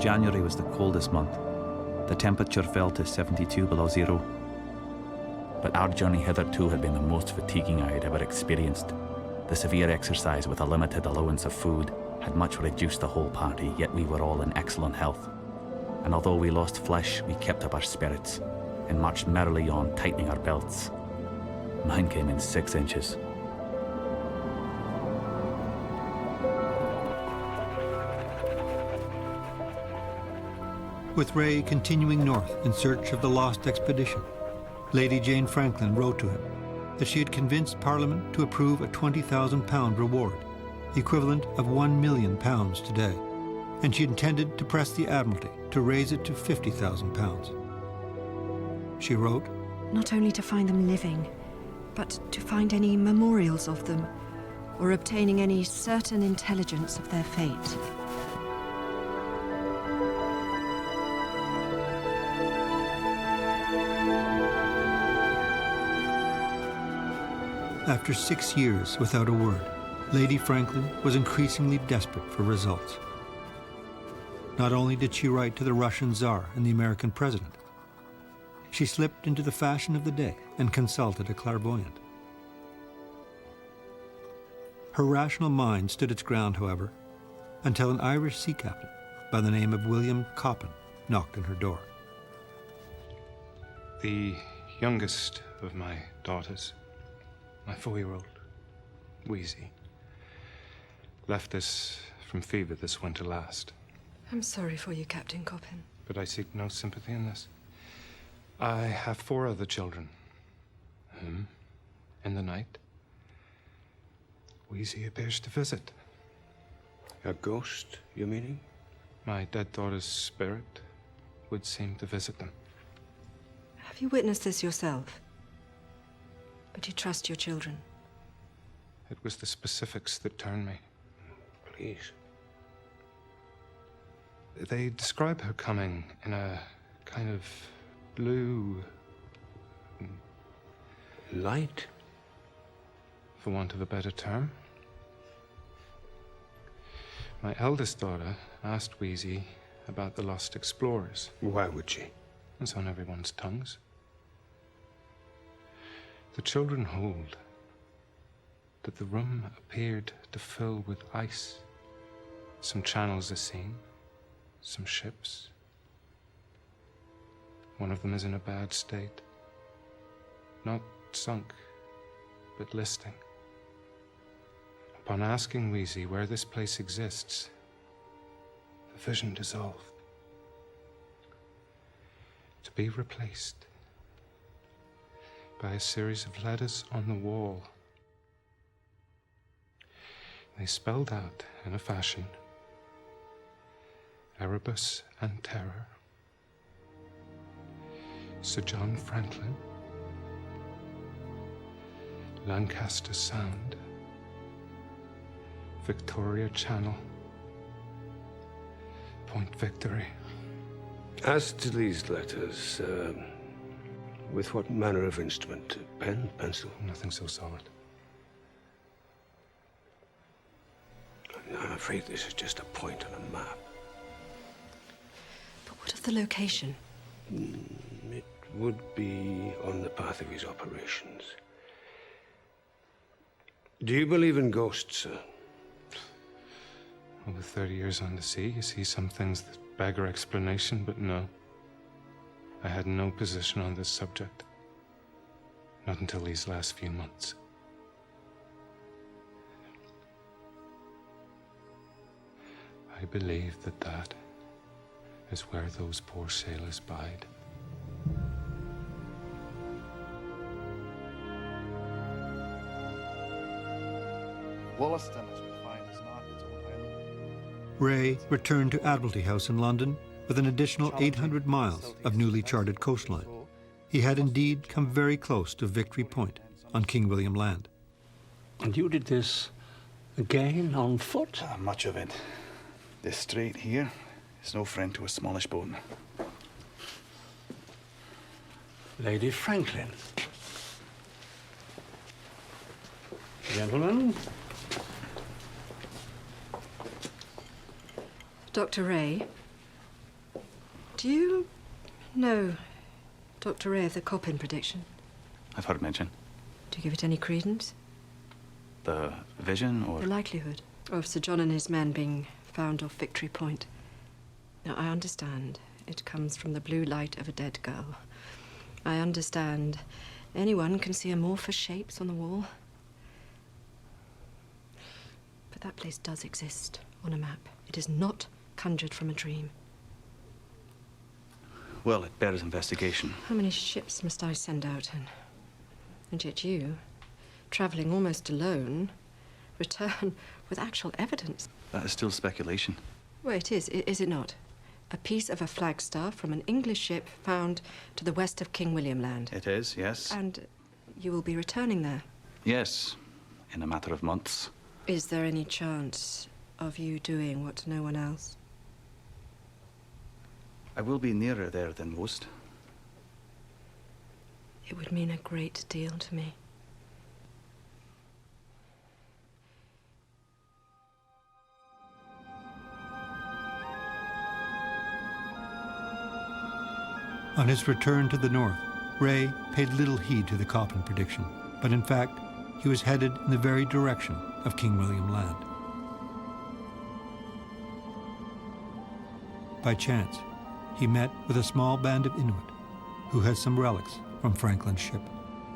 January was the coldest month. The temperature fell to 72 below zero. But our journey hitherto had been the most fatiguing I had ever experienced. The severe exercise with a limited allowance of food had much reduced the whole party, yet we were all in excellent health. And although we lost flesh, we kept up our spirits and marched merrily on, tightening our belts. Mine came in 6 inches. With Ray continuing north in search of the lost expedition, Lady Jane Franklin wrote to him that she had convinced Parliament to approve a £20,000 reward the equivalent of £1 million today, and she intended to press the Admiralty to raise it to £50,000. She wrote, Not only to find them living, but to find any memorials of them, or obtaining any certain intelligence of their fate. After 6 years without a word, Lady Franklin was increasingly desperate for results. Not only did she write to the Russian Tsar and the American president, she slipped into the fashion of the day and consulted a clairvoyant. Her rational mind stood its ground, however, until an Irish sea captain by the name of William Coppin knocked on her door. The youngest of my daughters, my 4-year-old, Wheezy, left us from fever this winter last. I'm sorry for you, Captain Coppin. But I seek no sympathy in this. I have 4 other children, whom, in the night, Wheezy appears to visit. A ghost, you meaning? My dead daughter's spirit would seem to visit them. Have you witnessed this yourself? But you trust your children? It was the specifics that turned me. Please. They describe her coming in a kind of blue... light? For want of a better term. My eldest daughter asked Wheezy about the lost explorers. Why would she? It's on everyone's tongues. The children hold that the room appeared to fill with ice. Some channels are seen, some ships. One of them is in a bad state. Not sunk, but listing. Upon asking Wheezy where this place exists, the vision dissolved, to be replaced by a series of letters on the wall. They spelled out in a fashion Erebus and Terror, Sir John Franklin, Lancaster Sound, Victoria Channel, Point Victory. As to these letters, with what manner of instrument? Pen, pencil? Nothing so solid. I'm afraid this is just a point on a map. But what of the location? It would be on the path of his operations. Do you believe in ghosts, sir? Over 30 years on the sea, you see some things that beggar explanation, but no. I had no position on this subject. Not until these last few months. I believe that that is where those poor sailors bide. Wollaston, as we find, is not its own island. Ray returned to Admiralty House in London with an additional 800 miles of newly charted coastline. He had indeed come very close to Victory Point on King William Land. And you did this again on foot? Much of it. This strait here is no friend to a smallish boat. Lady Franklin. Gentlemen. Dr. Ray, do you know Dr. Ray of the Coppin prediction? I've heard it mentioned. Do you give it any credence? The vision, or...? The likelihood of Sir John and his men being found off Victory Point. Now, I understand it comes from the blue light of a dead girl. I understand anyone can see amorphous shapes on the wall. But that place does exist on a map. It is not conjured from a dream. Well, it bears investigation. How many ships must I send out? And yet you, traveling almost alone, return with actual evidence. That is still speculation. Well, it is it not? A piece of a flagstaff from an English ship found to the west of King William Land. It is, yes. And you will be returning there? Yes, in a matter of months. Is there any chance of you doing what no one else? I will be nearer there than most. It would mean a great deal to me. On his return to the north, Ray paid little heed to the Coppin prediction, but in fact, he was headed in the very direction of King William Land. By chance, he met with a small band of Inuit who had some relics from Franklin's ship: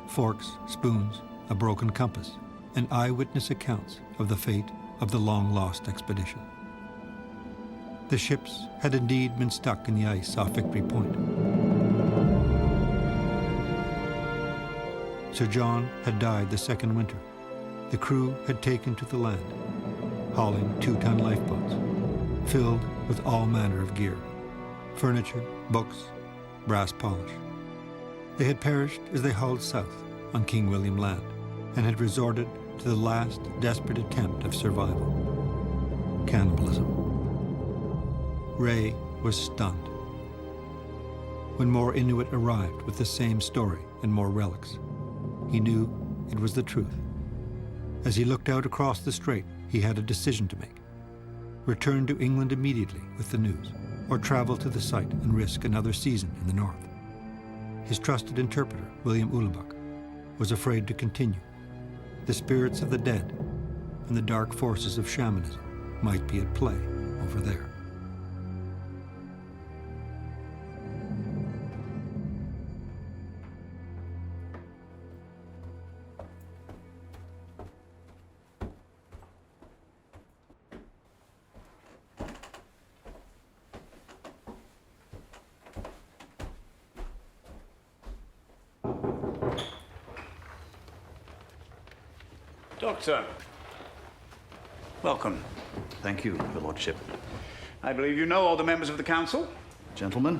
forks, spoons, a broken compass, and eyewitness accounts of the fate of the long-lost expedition. The ships had indeed been stuck in the ice off Victory Point. Sir John had died the second winter. The crew had taken to the land, hauling 2-ton lifeboats, filled with all manner of gear: furniture, books, brass polish. They had perished as they hauled south on King William Land and had resorted to the last desperate attempt of survival: cannibalism. Ray was stunned. When more Inuit arrived with the same story and more relics, he knew it was the truth. As he looked out across the strait, he had a decision to make: return to England immediately with the news, or travel to the site and risk another season in the north. His trusted interpreter, William Ullebuck, was afraid to continue. The spirits of the dead and the dark forces of shamanism might be at play over there. Doctor, welcome. Thank you, Your Lordship. I believe you know all the members of the council. Gentlemen.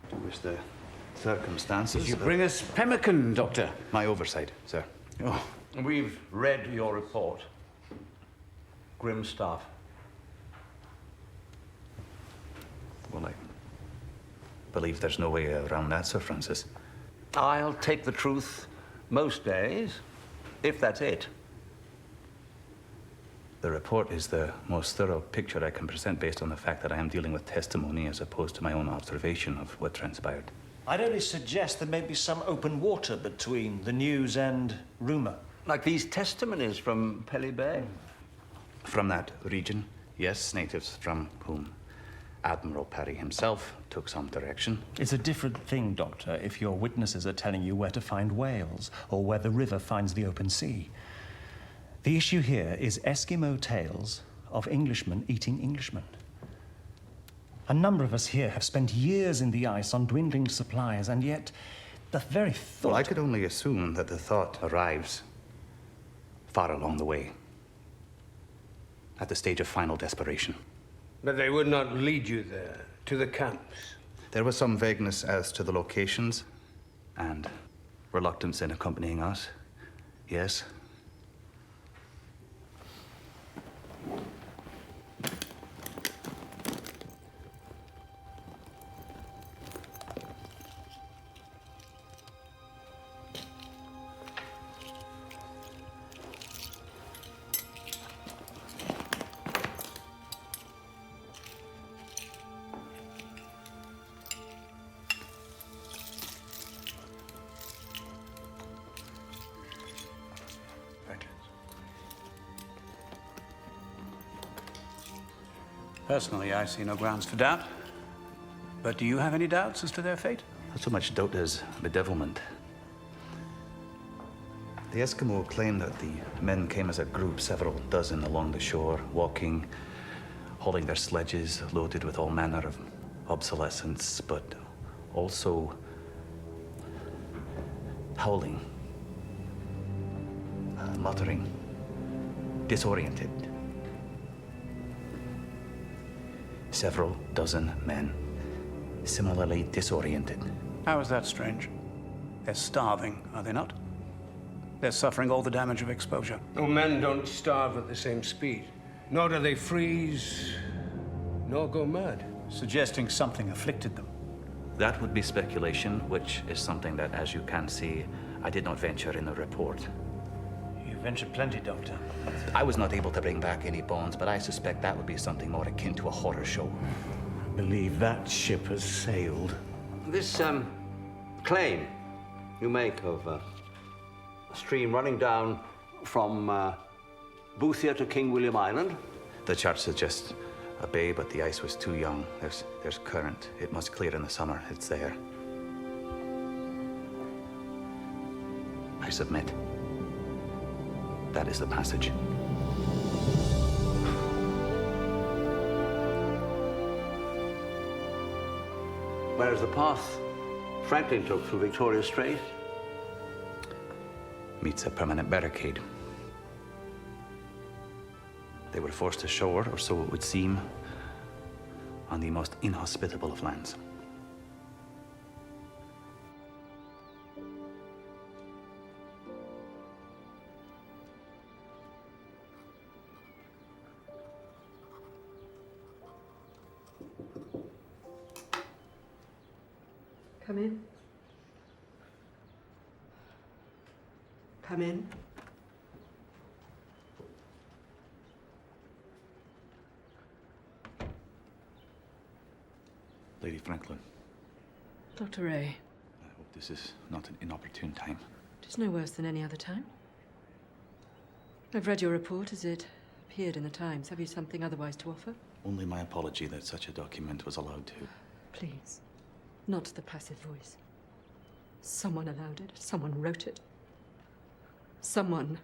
To wish the circumstances... Did you bring us pemmican, Doctor? My oversight, sir. Oh. We've read your report. Grim stuff. Well, I believe there's no way around that, Sir Francis. I'll take the truth most days, if that's it. The report is the most thorough picture I can present based on the fact that I am dealing with testimony as opposed to my own observation of what transpired. I'd only suggest there may be some open water between the news and rumour. Like these testimonies from Pelly Bay? From that region, yes, natives from whom Admiral Parry himself took some direction. It's a different thing, Doctor, if your witnesses are telling you where to find whales or where the river finds the open sea. The issue here is Eskimo tales of Englishmen eating Englishmen. A number of us here have spent years in the ice on dwindling supplies, and yet the very thought... Well, I could only assume that the thought arrives far along the way, at the stage of final desperation. But they would not lead you there, to the camps. There was some vagueness as to the locations, and reluctance in accompanying us, yes. Personally, I see no grounds for doubt. But do you have any doubts as to their fate? Not so much doubt as bedevilment. The Eskimo claim that the men came as a group, several dozen along the shore, walking, hauling their sledges loaded with all manner of obsolescence, but also howling, muttering, disoriented. Several dozen men, similarly disoriented. How is that strange? They're starving, are they not? They're suffering all the damage of exposure. No, men don't starve at the same speed. Nor do they freeze, nor go mad. Suggesting something afflicted them. That would be speculation, which is something that, as you can see, I did not venture in the report. You ventured plenty, Doctor. I was not able to bring back any bones, but I suspect that would be something more akin to a horror show. I believe that ship has sailed. This claim you make of a stream running down from Boothia to King William Island. The chart suggests a bay, but the ice was too young. There's current. It must clear in the summer. It's there. I submit. That is the passage. Whereas the path Franklin took through Victoria Strait Meets a permanent barricade. They were forced ashore, or so it would seem, on the most inhospitable of lands. Come in. Come in. Lady Franklin, Dr. Ray, I hope this is not an inopportune time. it is no worse than any other time. I've read your report as it appeared in the Times. Have you something otherwise to offer? Only my apology that such a document was allowed to. Please, not the passive voice. Someone allowed it. Someone wrote it. Someone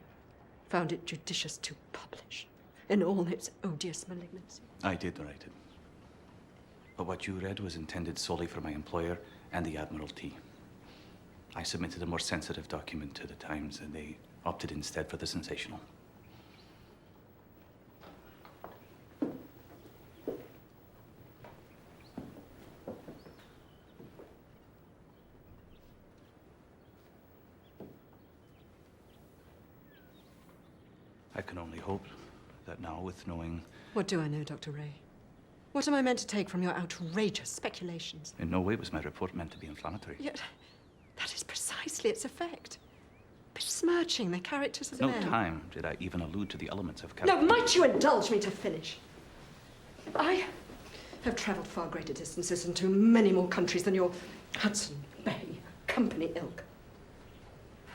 found it judicious to publish in all its odious malignancy. I did write it. But what you read was intended solely for my employer and the Admiralty. I submitted a more sensitive document to the Times, and they opted instead for the sensational. I can only hope that now, with knowing... What do I know, Dr. Ray? What am I meant to take from your outrageous speculations? In no way was my report meant to be inflammatory. Yet, that is precisely its effect. Besmirching the characters of the No men. time did I even allude to the elements of character. Now, might you indulge me to finish? I have traveled far greater distances into many more countries than your Hudson Bay Company ilk.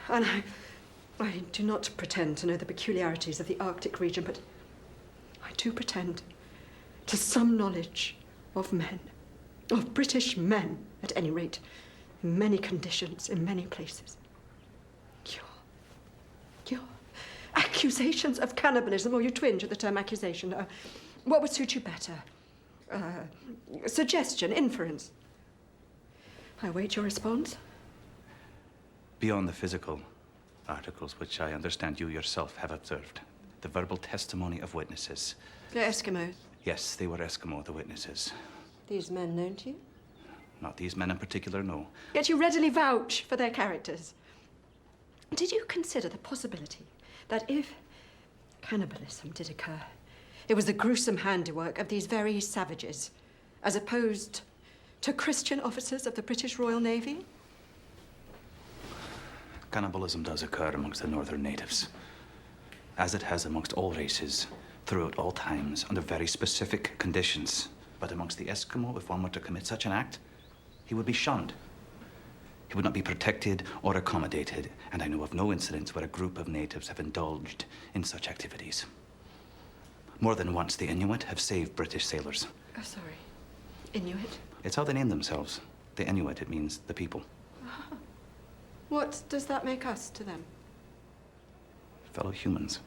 And I do not pretend to know the peculiarities of the Arctic region, but I do pretend to some knowledge of men, of British men, at any rate, in many conditions, in many places. Your accusations of cannibalism, or you twinge at the term accusation, what would suit you better? Suggestion, inference. I await your response. Beyond the physical articles, which I understand you yourself have observed, the verbal testimony of witnesses. They're Eskimos. Yes, they were Eskimo, the witnesses. These men known to you? Not these men in particular, no. Yet you readily vouch for their characters. Did you consider the possibility that if cannibalism did occur, it was the gruesome handiwork of these very savages, as opposed to Christian officers of the British Royal Navy? Cannibalism does occur amongst the northern natives, as it has amongst all races, throughout all times, under very specific conditions. But amongst the Eskimo, if one were to commit such an act, he would be shunned. He would not be protected or accommodated, and I know of no incidents where a group of natives have indulged in such activities. More than once, the Inuit have saved British sailors. Oh, sorry. Inuit? It's how they name themselves. The Inuit, it means the people. What does that make us to them? Fellow humans.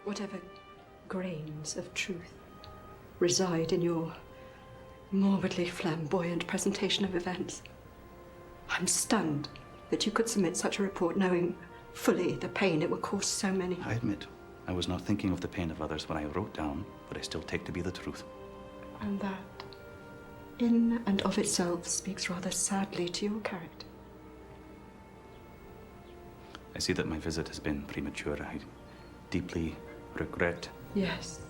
Whatever grains of truth reside in your morbidly flamboyant presentation of events, I'm stunned that you could submit such a report knowing fully the pain it would cause so many. I admit, I was not thinking of the pain of others when I wrote down what I still take to be the truth. And that, in and of itself, speaks rather sadly to your character. I see that my visit has been premature. I deeply regret. Yes,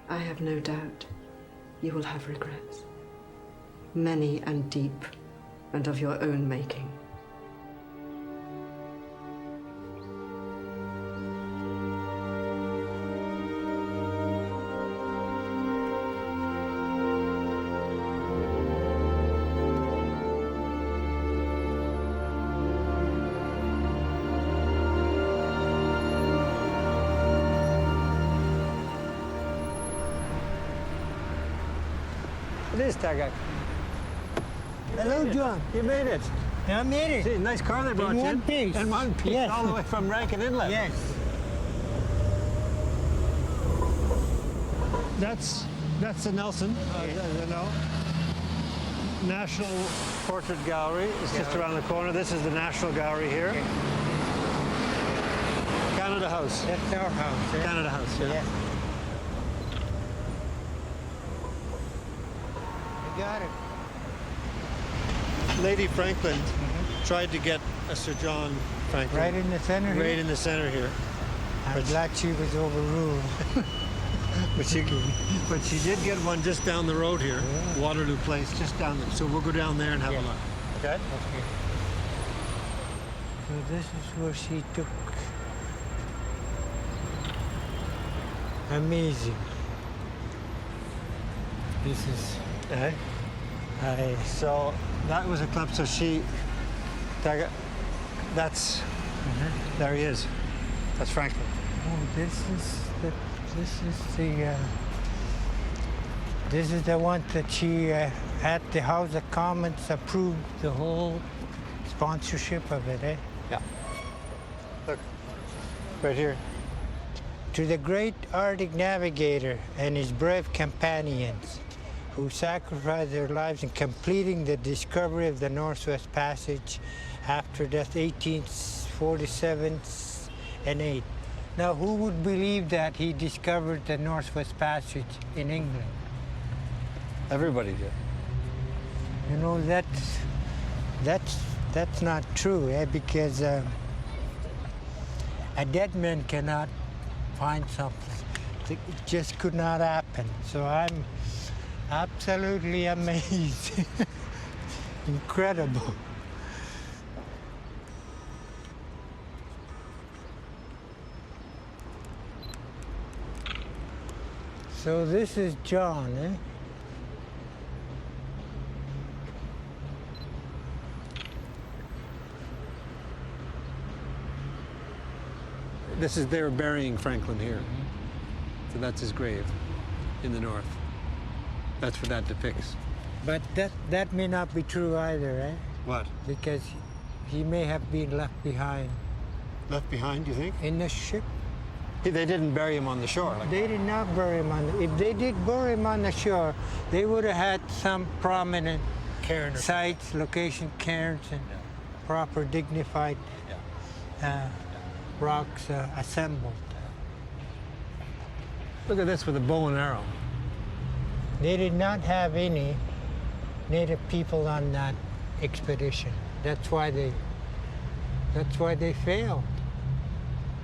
I have no doubt you will have regrets. Many and deep, and of your own making. It is Taggart. Hello, John. You made it. I made it. See, nice car they brought In you. one piece. In one piece, Yes. all the way from Rankin Inlet. Yes. That's the Nelson, you know. National Portrait Gallery is just around the corner. This is the National Gallery here. Canada House. That's our house. Yeah. Canada House, yeah. You got it. Lady Franklin tried to get a Sir John Franklin. Right in the center here? Right in the center here. I'm glad she was overruled. But she did get one just down the road here, Waterloo Place, just down there. So we'll go down there and have a look. Okay? Okay. So this is where she took. Amazing. This is. So that was a clip. So she. That's. There he is. That's Franklin. Oh, this is the one that she at the House of Commons approved the whole sponsorship of it, eh? Yeah. Look, right here. To the great Arctic navigator and his brave companions who sacrificed their lives in completing the discovery of the Northwest Passage after death 1847 and 8. Now, who would believe that he discovered the Northwest Passage in England? Everybody did. You know, that's not true, eh? Because a dead man cannot find something. It just could not happen. So I'm absolutely amazed. Incredible. So this is John, eh? They were burying Franklin here. So that's his grave in the north. That's what that depicts. But that may not be true either, eh? What? Because he may have been left behind. Left behind, you think? In the ship. They didn't bury him on the shore. They did not bury him on the... If they did bury him on the shore, they would have had some prominent sites, location cairns, and proper dignified rocks assembled. Look at this with a bow and arrow. They did not have any native people on that expedition. That's why they failed.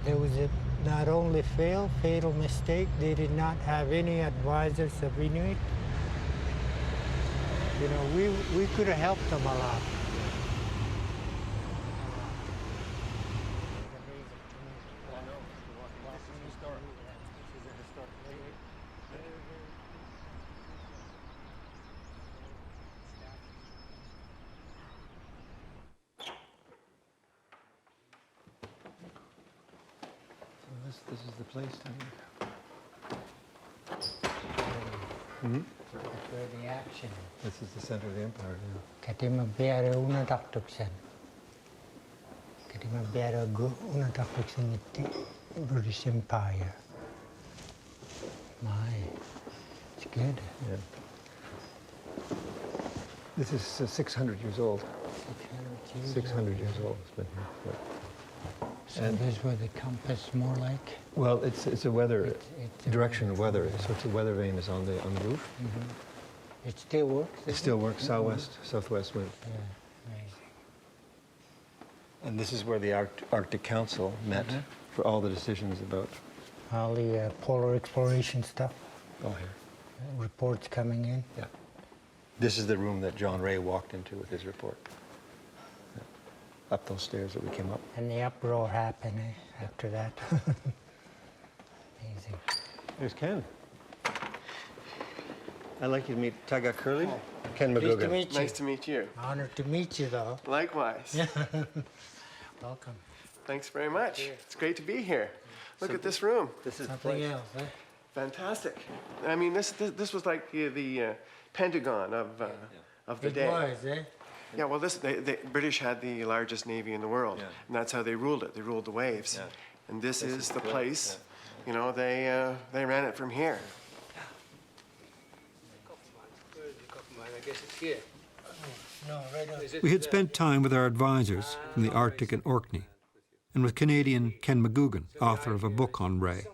There was a not only fatal mistake, they did not have any advisors of Inuit. You know, we could have helped them a lot. This is the place down here. That's where the action is. This is the center of the empire now. Katima bere una taktuksen. Katima bere una taktuksen in the British Empire. My, it's good. Yeah. This is 600 years old. 600 years old. It's been here. So this is where the compass more like? Well, it's a weather direction of weather. So it's a weather vane is on the roof. Mm-hmm. It still works? It still works. Southwest wind. Yeah, amazing. And this is where the Arctic Council met for all the decisions about all the polar exploration stuff. All here. Reports coming in. Yeah. This is the room that John Ray walked into with his report. Yeah. Up those stairs that we came up. And the uproar happened after that. Amazing. There's Ken. I'd like you to meet Taga Curley, Ken Pleased to McGugan. meet you. Nice to meet you. Honored to meet you, though. Likewise. Welcome. Thanks very much. It's great to be here. Look at this room. This is something else, eh? Fantastic. I mean, this was like the Pentagon of the day. It was, eh? Yeah. Well, the British had the largest navy in the world, and that's how they ruled it. They ruled the waves, and this is the place. You know, they ran it from here. I guess it's here. No, right on. We had spent time with our advisors from the Arctic and Orkney, and with Canadian Ken McGugan, author of a book on Ray.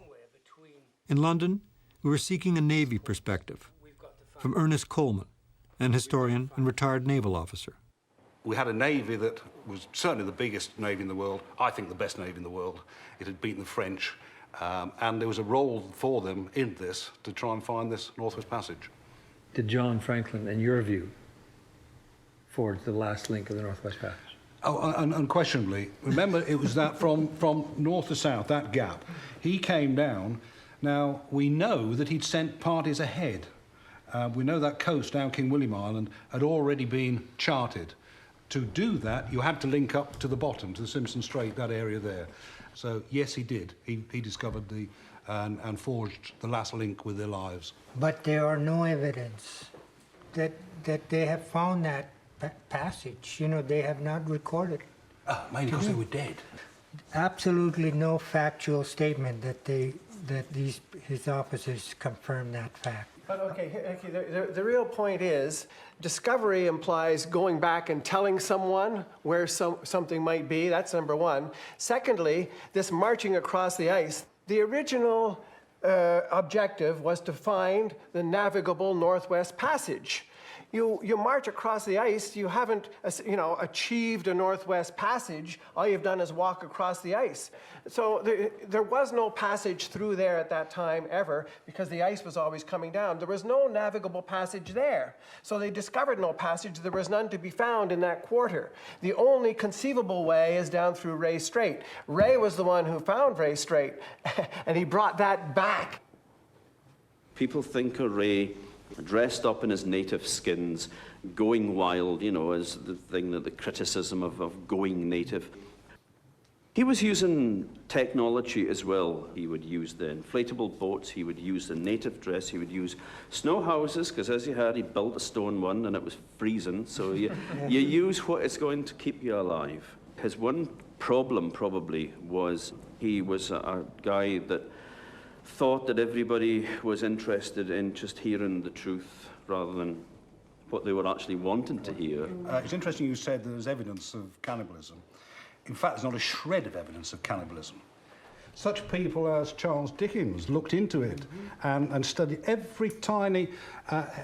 In London, we were seeking a Navy perspective from Ernest Coleman, an historian and retired naval officer. We had a navy that was certainly the biggest navy in the world, I think the best navy in the world. It had beaten the French, and there was a role for them in this to try and find this Northwest Passage. Did John Franklin, in your view, forge the last link of the Northwest Passage? Oh, unquestionably. Remember, it was that from north to south, that gap. He came down. Now, we know that he'd sent parties ahead. We know that coast down King William Island had already been charted. To do that, you had to link up to the bottom, to the Simpson Strait, that area there. So, yes, he did. He discovered and forged the last link with their lives. But there are no evidence that they have found that passage. You know, they have not recorded. Mainly because they were dead. Absolutely no factual statement that his officers confirm that fact. But okay, the real point is, discovery implies going back and telling someone where something might be. That's number one. Secondly, this marching across the ice. The original objective was to find the navigable Northwest Passage. You march across the ice, you haven't achieved a Northwest Passage. All you've done is walk across the ice. So there was no passage through there at that time ever, because the ice was always coming down. There was no navigable passage there. So they discovered no passage. There was none to be found in that quarter. The only conceivable way is down through Ray Strait. Ray was the one who found Ray Strait, and he brought that back. People think of Ray dressed up in his native skins, going wild, you know, as the thing, the criticism of going native. He was using technology as well. He would use the inflatable boats, he would use the native dress, he would use snow houses, because as he built a stone one and it was freezing, so you use what is going to keep you alive. His one problem probably was he was a guy that thought that everybody was interested in just hearing the truth rather than what they were actually wanting to hear. It's interesting you said there's evidence of cannibalism. In fact, there's not a shred of evidence of cannibalism. Such people as Charles Dickens looked into it and studied every tiny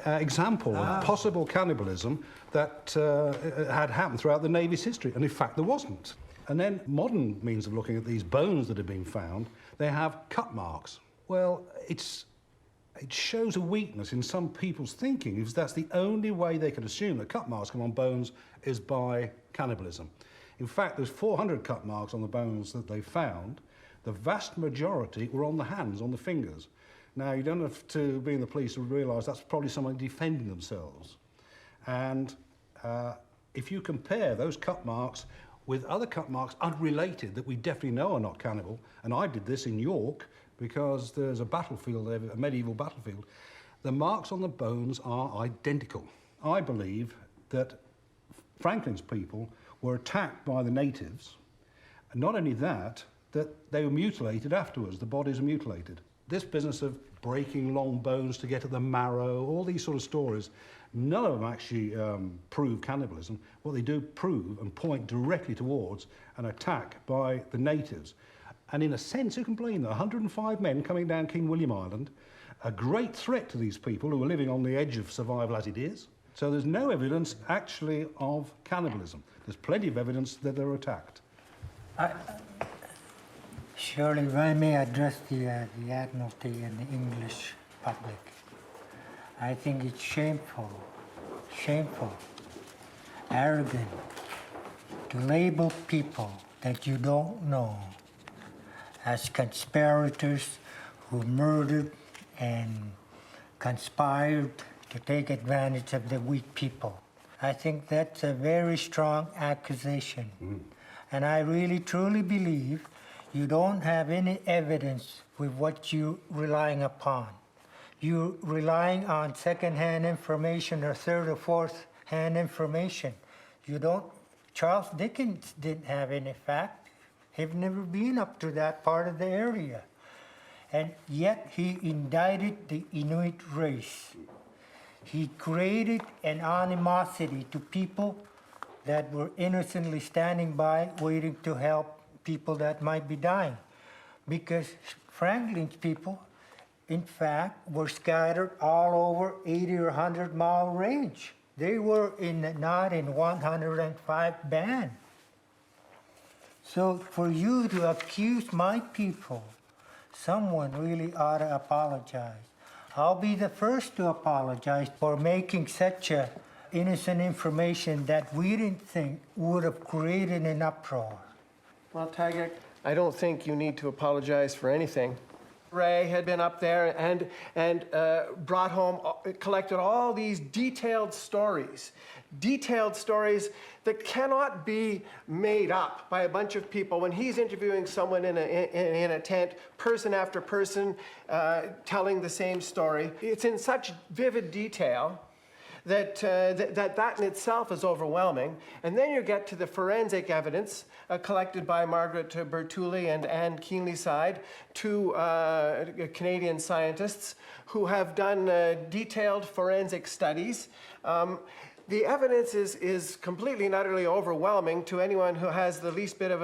example of possible cannibalism that had happened throughout the Navy's history, and in fact there wasn't. And then modern means of looking at these bones that have been found, they have cut marks. Well, it shows a weakness in some people's thinking, if that's the only way they can assume that cut marks come on bones is by cannibalism. In fact, there's 400 cut marks on the bones that they found. The vast majority were on the hands, on the fingers. Now, you don't have to be in the police to realise that's probably someone defending themselves. And if you compare those cut marks with other cut marks unrelated that we definitely know are not cannibal, and I did this in York because there's a battlefield there, a medieval battlefield, the marks on the bones are identical. I believe that Franklin's people were attacked by the natives, and not only that they were mutilated afterwards, the bodies were mutilated. This business of breaking long bones to get at the marrow, all these sort of stories, None of them actually prove cannibalism. What they do prove and point directly towards an attack by the natives. And in a sense, who can blame them? 105 men coming down King William Island, a great threat to these people who are living on the edge of survival as it is. So there's no evidence actually of cannibalism. There's plenty of evidence that they're attacked. Surely, if I may address the Admiralty and the English public, I think it's shameful, arrogant to label people that you don't know as conspirators who murdered and conspired to take advantage of the weak people. I think that's a very strong accusation. And I really, truly believe you don't have any evidence with what you're relying upon. You're relying on second-hand information or third or fourth-hand information. You don't, Charles Dickens didn't have any fact. He'd never been up to that part of the area. And yet he indicted the Inuit race. He created an animosity to people that were innocently standing by waiting to help people that might be dying. Because Franklin's people, in fact, were scattered all over 80 or 100-mile range. They were not in 105 band. So for you to accuse my people, someone really ought to apologize. I'll be the first to apologize for making such a innocent information that we didn't think would have created an uproar. Well, Taggart, I don't think you need to apologize for anything. Ray had been up there and brought home, collected all these detailed stories that cannot be made up by a bunch of people. When he's interviewing someone in a tent, person after person, telling the same story, it's in such vivid detail that in itself is overwhelming. And then you get to the forensic evidence collected by Margaret Bertulli and Anne Keenlyside, two Canadian scientists who have done detailed forensic studies. The evidence is completely and utterly overwhelming to anyone who has the least bit of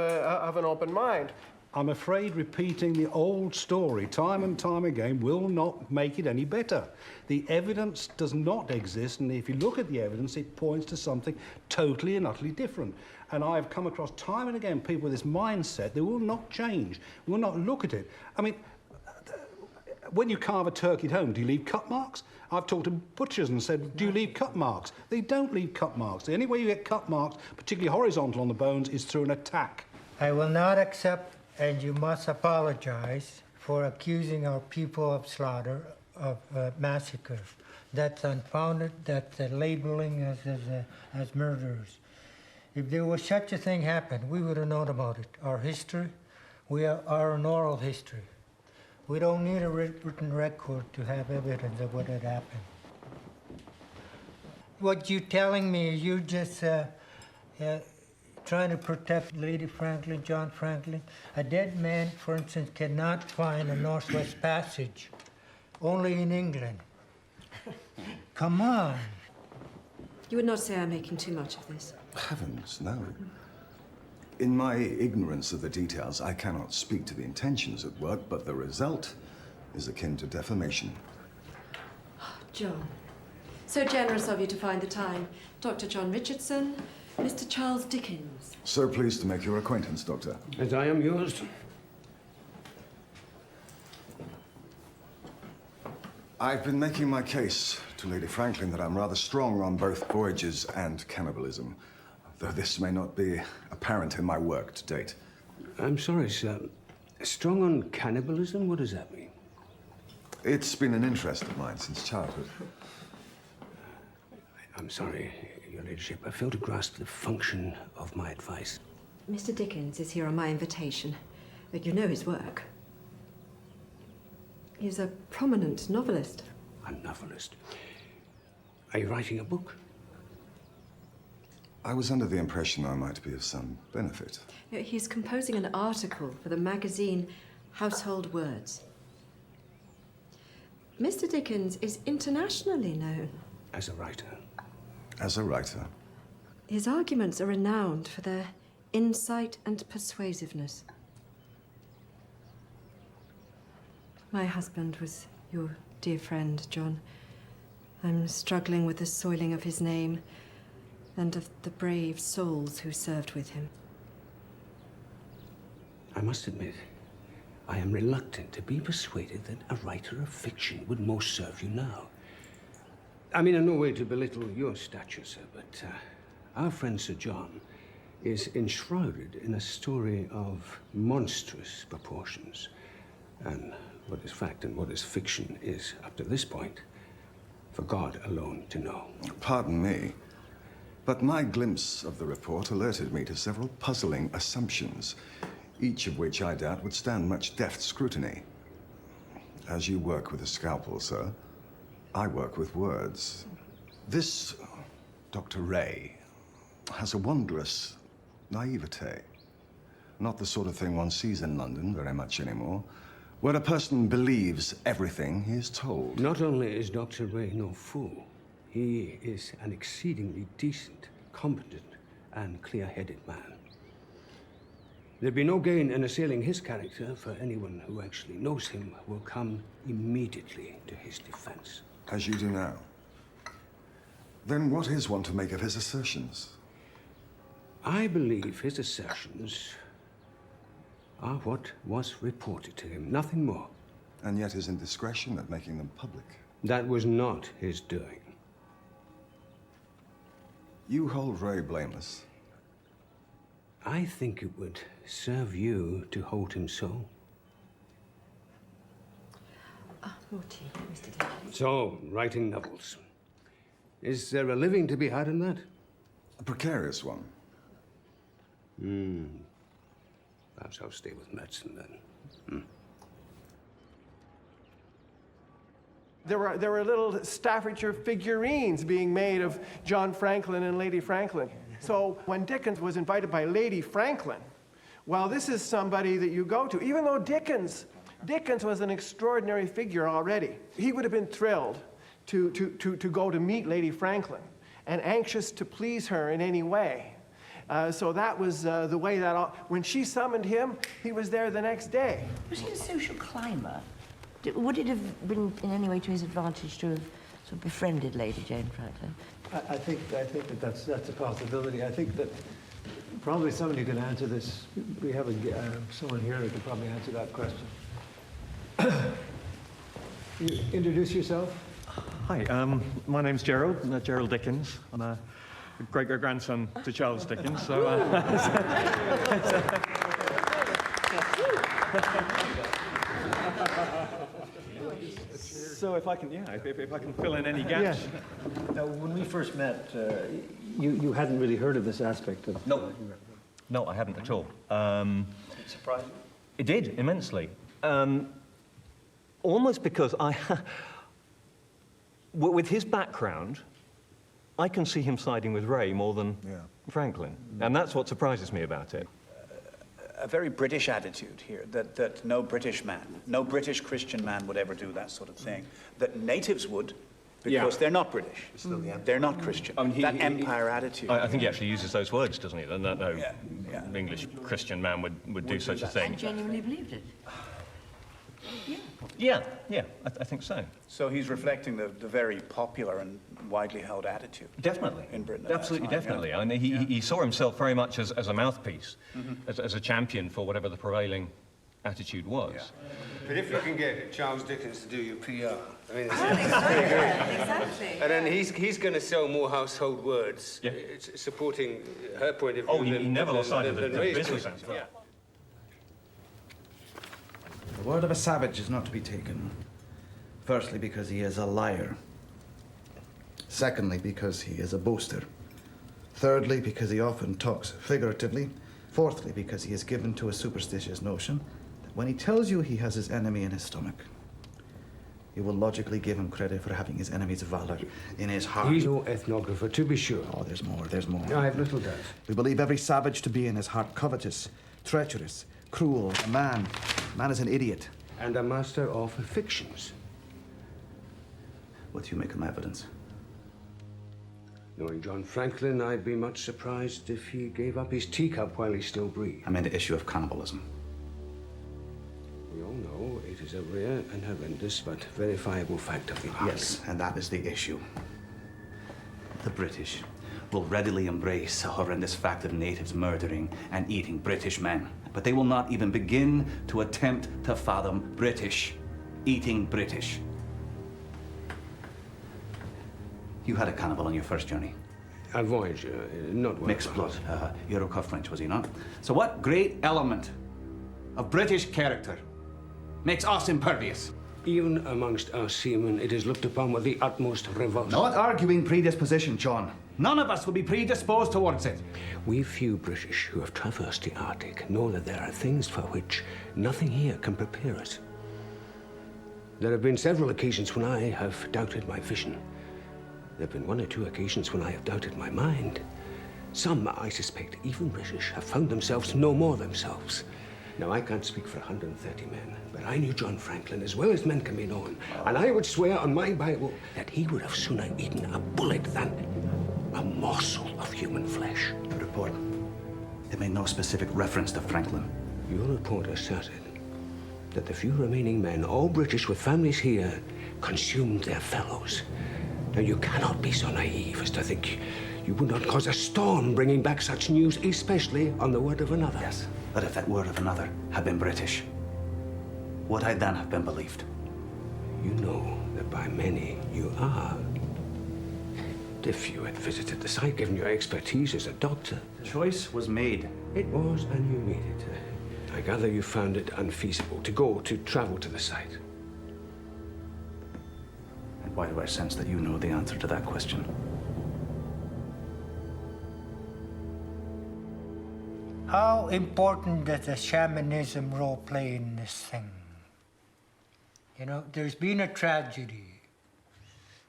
an open mind. I'm afraid repeating the old story time and time again will not make it any better. The evidence does not exist, and if you look at the evidence, it points to something totally and utterly different. And I've come across time and again people with this mindset. They will not change, will not look at it. I mean, when you carve a turkey at home, do you leave cut marks? I've talked to butchers and said, do you leave cut marks? They don't leave cut marks. The only way you get cut marks, particularly horizontal on the bones, is through an attack. I will not accept, and you must apologize for accusing our people of slaughter, of massacre. That's unfounded, that's labeling us as murderers. If there was such a thing happen, we would have known about it. Our history, we are an oral history. We don't need a written record to have evidence of what had happened. What you're telling me is you're just trying to protect Lady Franklin, John Franklin. A dead man, for instance, cannot find a Northwest Passage, only in England. Come on. You would not say I'm making too much of this? Heavens, no. In my ignorance of the details, I cannot speak to the intentions at work, but the result is akin to defamation. John, so generous of you to find the time. Dr. John Richardson, Mr. Charles Dickens. So pleased to make your acquaintance, Doctor. As I am yours. I've been making my case to Lady Franklin that I'm rather strong on both voyages and cannibalism, though this may not be apparent in my work to date. I'm sorry, sir. Strong on cannibalism? What does that mean? It's been an interest of mine since childhood. I'm sorry, Your Ladyship. I fail to grasp the function of my advice. Mr. Dickens is here on my invitation, but you know his work. He's a prominent novelist. A novelist? Are you writing a book? I was under the impression I might be of some benefit. He's composing an article for the magazine Household Words. Mr. Dickens is internationally known. As a writer? as a writer? His arguments are renowned for their insight and persuasiveness. My husband was your dear friend, John. I'm struggling with the soiling of his name and of the brave souls who served with him. I must admit, I am reluctant to be persuaded that a writer of fiction would most serve you now. I mean, in no way to belittle your stature, sir, but our friend Sir John is enshrouded in a story of monstrous proportions. And what is fact and what is fiction is, up to this point, for God alone to know. Pardon me, but my glimpse of the report alerted me to several puzzling assumptions, each of which I doubt would stand much deft scrutiny. As you work with a scalpel, sir, I work with words. This Dr. Ray has a wondrous naivete. Not the sort of thing one sees in London very much anymore, where a person believes everything he is told. Not only is Dr. Ray no fool, he is an exceedingly decent, competent, and clear-headed man. There'd be no gain in assailing his character, for anyone who actually knows him will come immediately to his defense. As you do now. Then what is one to make of his assertions? I believe his assertions are what was reported to him, nothing more. And yet his indiscretion at making them public. That was not his doing. You hold Ray blameless? I think it would serve you to hold him so. More tea, Mr. Dickens. So, writing novels. Is there a living to be had in that? A precarious one. Perhaps I'll stay with medicine then. There were little Staffordshire figurines being made of John Franklin and Lady Franklin. So when Dickens was invited by Lady Franklin, well, this is somebody that you go to. Even though Dickens was an extraordinary figure already, he would have been thrilled to go to meet Lady Franklin and anxious to please her in any way. So that was the way that, when she summoned him, he was there the next day. Was he a social climber? Would it have been in any way to his advantage to have sort of befriended Lady Jane Franklin? I think that's a possibility. I think that probably somebody could answer this. We have someone here who could probably answer that question. You introduce yourself. Hi, my name's Gerald, Gerald Dickens. I'm a great-great-grandson to Charles Dickens, so... So if I can, if I can fill in any gaps. Yeah. Now, when we first met, you hadn't really heard of this aspect of... No, I hadn't at all. It surprised you? It did, immensely. Almost because with his background, I can see him siding with Ray more than Franklin. And that's what surprises me about it. A very British attitude here, that no British man, no British Christian man would ever do that sort of thing. That natives would, because they're not British. They're not Christian. I mean, that empire attitude. I think he actually uses those words, doesn't he? That no English Christian man would do such a thing. I genuinely believed it. Yeah, I think so. So he's reflecting the very popular and widely held attitude. Definitely. In Britain. Absolutely, definitely. I mean, he saw himself very much as a mouthpiece, as a champion for whatever the prevailing attitude was. Yeah. But if you can get Charles Dickens to do your PR, I mean, Exactly. And then he's going to sell more household words, supporting her point of view. Oh, he never lost sight of the business end. end. The word of a savage is not to be taken. Firstly, because he is a liar. Secondly, because he is a boaster. Thirdly, because he often talks figuratively. Fourthly, because he is given to a superstitious notion that when he tells you he has his enemy in his stomach, you will logically give him credit for having his enemy's valor in his heart. He's no ethnographer, to be sure. Oh, there's more, there's more. I have little doubt. We believe every savage to be in his heart covetous, treacherous, cruel, a man. Man is an idiot. And a master of fictions. What do you make of my evidence? Knowing John Franklin, I'd be much surprised if he gave up his teacup while he still breathed. I meant the issue of cannibalism. We all know it is a rare and horrendous but verifiable fact of the art. Yes, and that is the issue. The British will readily embrace a horrendous fact of natives murdering and eating British men, but they will not even begin to attempt to fathom British eating British. You had a cannibal on your first journey. A voyage, not one. Mixed blood. Iroquois French, was he not? So what great element of British character makes us impervious? Even amongst our seamen, it is looked upon with the utmost revulsion. Not arguing predisposition, John. None of us will be predisposed towards it. We few British who have traversed the Arctic know that there are things for which nothing here can prepare us. There have been several occasions when I have doubted my vision. There have been 1 or 2 occasions when I have doubted my mind. Some, I suspect, even British, have found themselves to know more themselves. Now, I can't speak for 130 men, but I knew John Franklin as well as men can be known. And I would swear on my Bible that he would have sooner eaten a bullet than a morsel of human flesh. The report, it made no specific reference to Franklin. Your report asserted that the few remaining men, all British with families here, consumed their fellows. Now, you cannot be so naive as to think you would not cause a storm bringing back such news, especially on the word of another. Yes, but if that word of another had been British, would I then have been believed? You know that by many you are. If you had visited the site, given your expertise as a doctor. Choice was made. It was, and you made it. I gather you found it unfeasible to travel to the site. And why do I sense that you know the answer to that question? How important does the shamanism role play in this thing? You know, there's been a tragedy.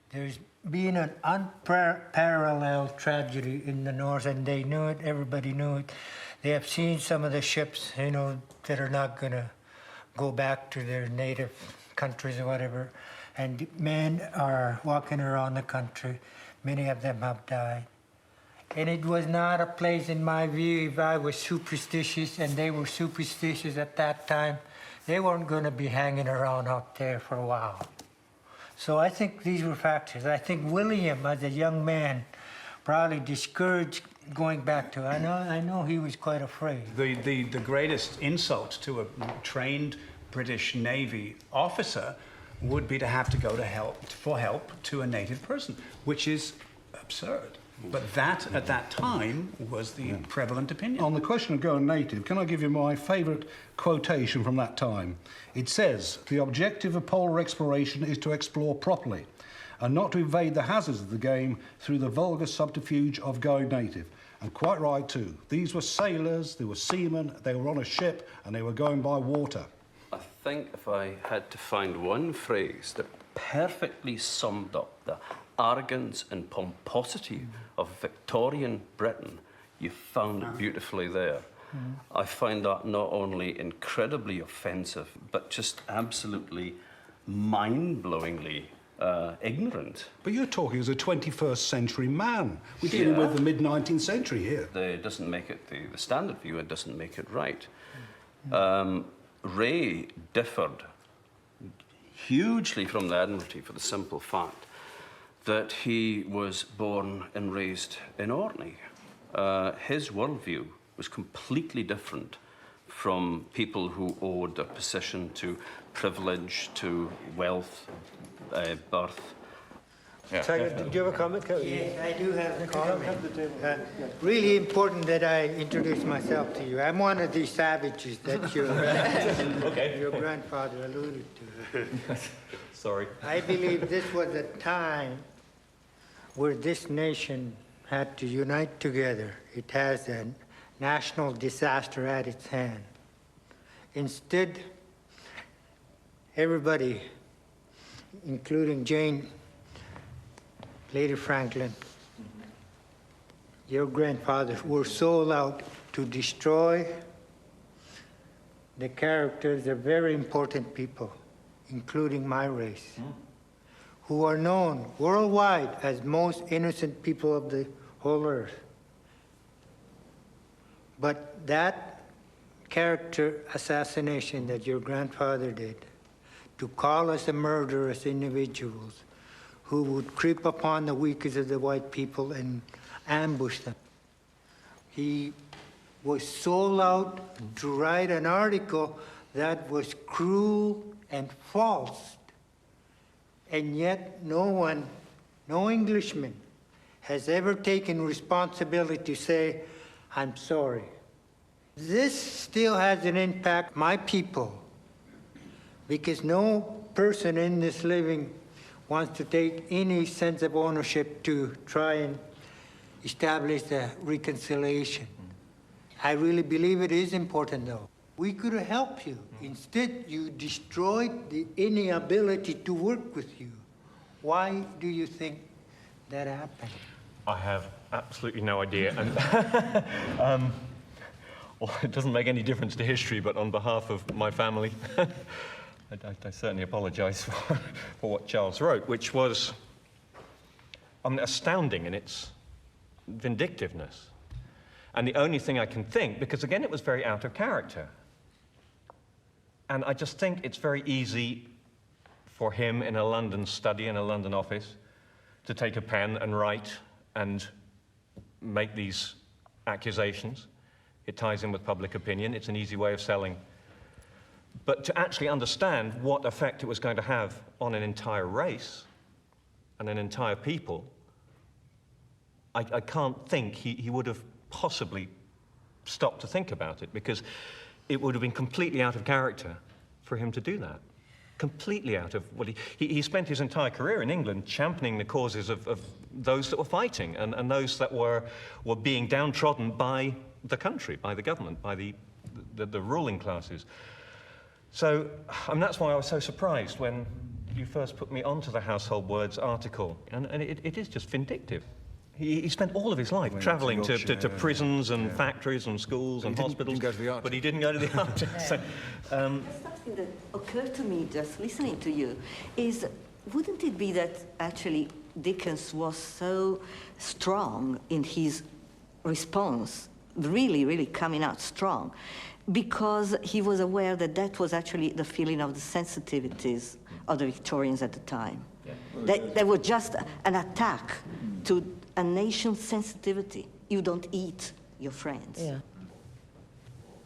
There's been an unparalleled tragedy in the north, and they knew it, everybody knew it. They have seen some of the ships, you know, that are not gonna go back to their native countries or whatever. And men are walking around the country. Many of them have died. And it was not a place, in my view, if I was superstitious and they were superstitious at that time, they weren't going to be hanging around out there for a while. So I think these were factors. I think William, as a young man, probably discouraged going back to, I know he was quite afraid. The greatest insult to a trained British Navy officer would be to have to go for help to a native person, which is absurd. But that, at that time, was the prevalent opinion. On the question of going native, can I give you my favourite quotation from that time? It says, "The objective of polar exploration is to explore properly, and not to evade the hazards of the game through the vulgar subterfuge of going native." And quite right, too. These were sailors, they were seamen, they were on a ship, and they were going by water. I think if I had to find one phrase that perfectly summed up the arrogance and pomposity of Victorian Britain, you found it beautifully there. I find that not only incredibly offensive, but just absolutely mind-blowingly ignorant. But you're talking as a 21st century man. We're dealing with the mid-19th century here. It doesn't make it the standard view, it doesn't make it right. Ray differed hugely from the Admiralty for the simple fact that he was born and raised in Orkney. His worldview was completely different from people who owed their position to privilege, to wealth, birth. Did you have a comment? Yes, I do have a comment. Really important that I introduce myself to you. I'm one of these savages that your grandfather alluded to. Sorry. I believe this was a time where this nation had to unite together. It has a national disaster at its hand. Instead, everybody, including Jane, Lady Franklin, your grandfather, were sold out to destroy the characters of very important people, including my race. who are known worldwide as most innocent people of the whole earth. But that character assassination that your grandfather did, to call us a murderous individuals who would creep upon the weakest of the white people and ambush them. He was sold out to write an article that was cruel and false. And yet no one, no Englishman, has ever taken responsibility to say, I'm sorry. This still has an impact on my people, because no person in this living wants to take any sense of ownership to try and establish a reconciliation. I really believe it is important, though. We could have helped you. Instead, you destroyed the inability to work with you. Why do you think that happened? I have absolutely no idea. And well, it doesn't make any difference to history, but on behalf of my family, I certainly apologize for what Charles wrote, which was astounding in its vindictiveness. And the only thing I can think, because again, it was very out of character. And I just think it's very easy for him in a London study, in a London office, to take a pen and write and make these accusations. It ties in with public opinion. It's an easy way of selling. But to actually understand what effect it was going to have on an entire race and an entire people, I can't think he would have possibly stopped to think about it, because it would have been completely out of character for him to do that. Completely out of what he spent his entire career in England championing the causes of those that were fighting and those that were being downtrodden by the country, by the government, by the ruling classes. So, that's why I was so surprised when you first put me onto the Household Words article, and it is just vindictive. He spent all of his life travelling to prisons and factories and schools and hospitals, but he didn't go to the Arctic. So, something that occurred to me just listening to you is, wouldn't it be that actually Dickens was so strong in his response, really, really coming out strong, because he was aware that that was actually the feeling of the sensitivities of the Victorians at the time. Yeah. They were just an attack to a nation's sensitivity. You don't eat your friends. Yeah.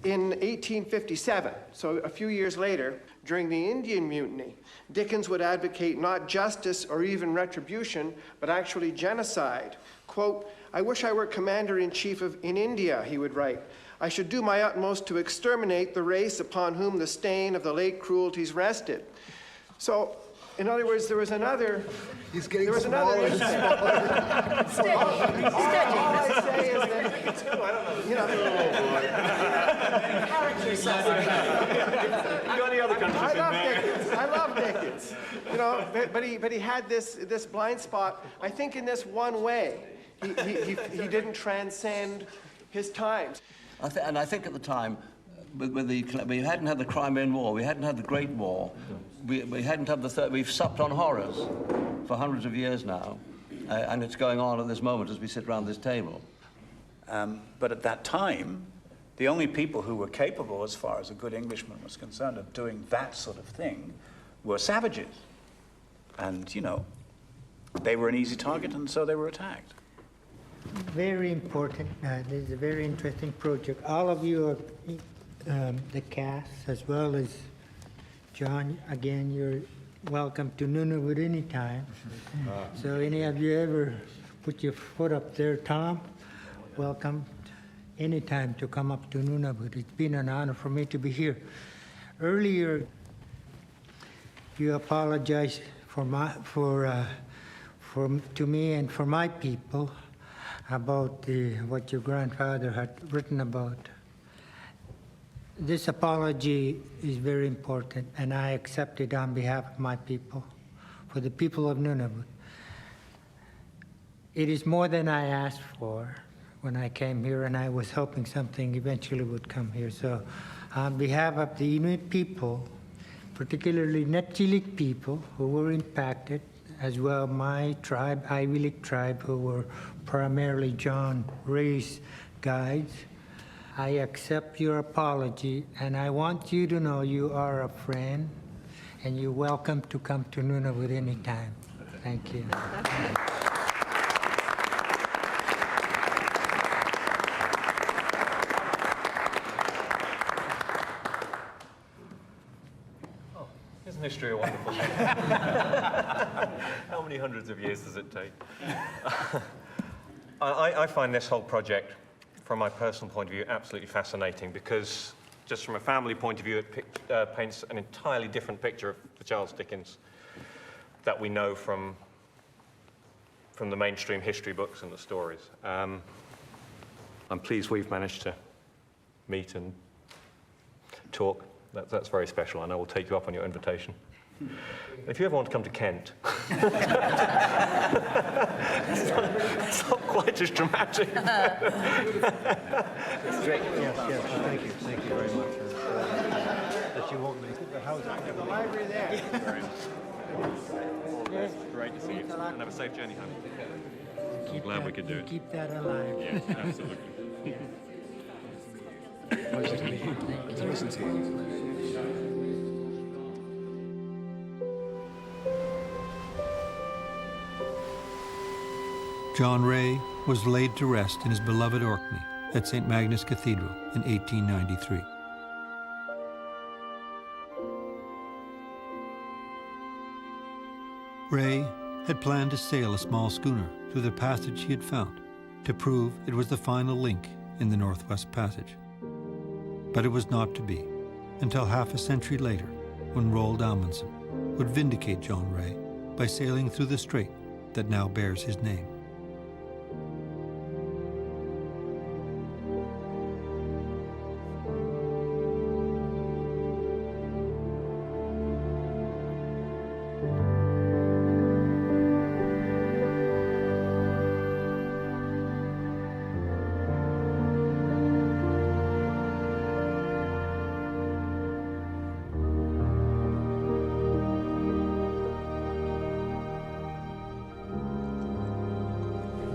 In 1857, so a few years later, during the Indian Mutiny, Dickens would advocate not justice or even retribution, but actually genocide. Quote, "I wish I were commander-in-chief in India," he would write. "I should do my utmost to exterminate the race upon whom the stain of the late cruelties rested." So, in other words, there was another... He's getting smaller and smaller. Steady. All I say is that, you know... I love Dickens. You know, but he had this blind spot. I think in this one way, he didn't transcend his times. And I think at the time, we hadn't had the Crimean War, we hadn't had the Great War, we hadn't had we've supped on horrors for hundreds of years now, and it's going on at this moment as we sit around this table. But at that time, the only people who were capable, as far as a good Englishman was concerned, of doing that sort of thing were savages. And, you know, they were an easy target, and so they were attacked. Very important. This is a very interesting project. All of you are the cast, as well as John. Again, you're welcome to Nunavut anytime. So any of you ever put your foot up there, Tom, welcome anytime to come up to Nunavut. It's been an honor for me to be here. Earlier, you apologized to me and for my people about what your grandfather had written about. This apology is very important, and I accept it on behalf of my people, for the people of Nunavut. It is more than I asked for when I came here, and I was hoping something eventually would come here. So on behalf of the Inuit people, particularly Netjilik people who were impacted, as well my tribe, Ivy League tribe, who were primarily John Ray's guides. I accept your apology, and I want you to know you are a friend, and you're welcome to come to Nunavut anytime. Thank you. Isn't history a wonderful thing? How many hundreds of years does it take? I find this whole project, from my personal point of view, absolutely fascinating because just from a family point of view, it paints an entirely different picture of Charles Dickens that we know from the mainstream history books and the stories. I'm pleased we've managed to meet and talk. That's very special, and I will take you up on your invitation. If you ever want to come to Kent, it's not quite as dramatic. Great. Yes, thank you very much. That you won't make it. But how's it? The library there. Yes. Great to see you, and have a safe journey home. I'm glad we could do it. Keep that alive. Yes, absolutely. Pleasure to meet you. To listen to you. John Ray was laid to rest in his beloved Orkney at St. Magnus Cathedral in 1893. Ray had planned to sail a small schooner through the passage he had found to prove it was the final link in the Northwest Passage. But it was not to be until half a century later when Roald Amundsen would vindicate John Ray by sailing through the strait that now bears his name.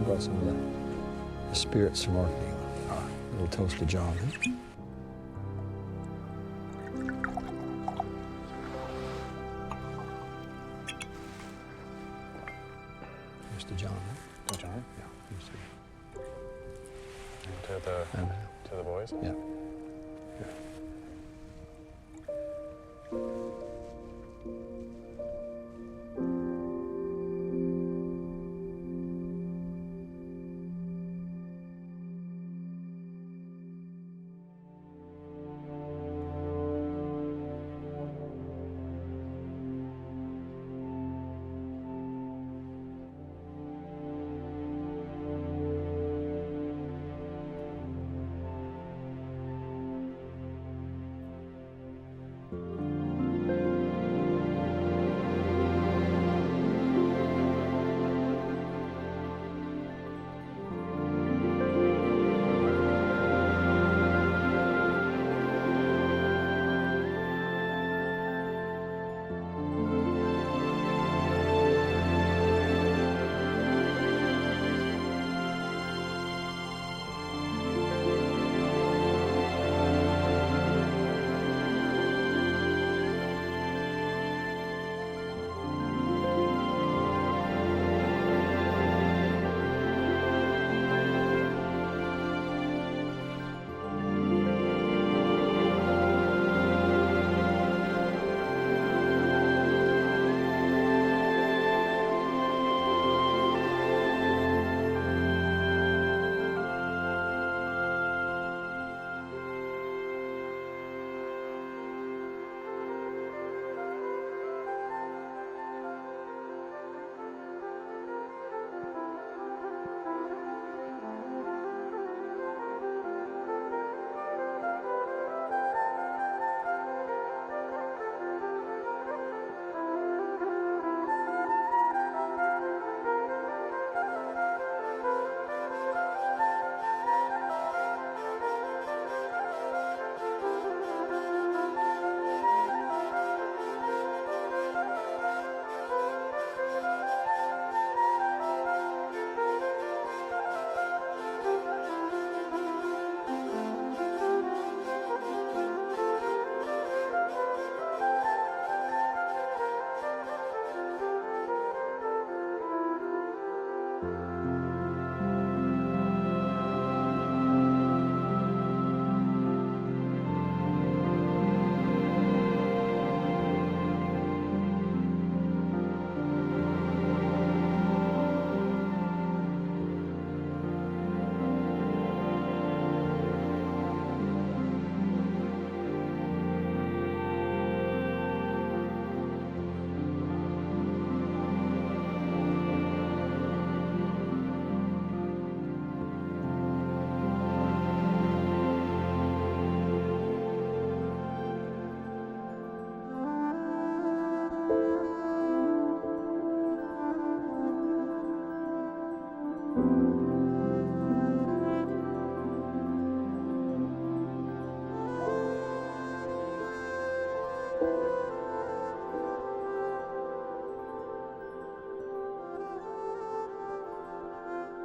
Brought some of the spirits from Orkney. A little toast to John. Here's to John. To John? Yeah. Here's To the boys? Yeah.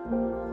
Orkney.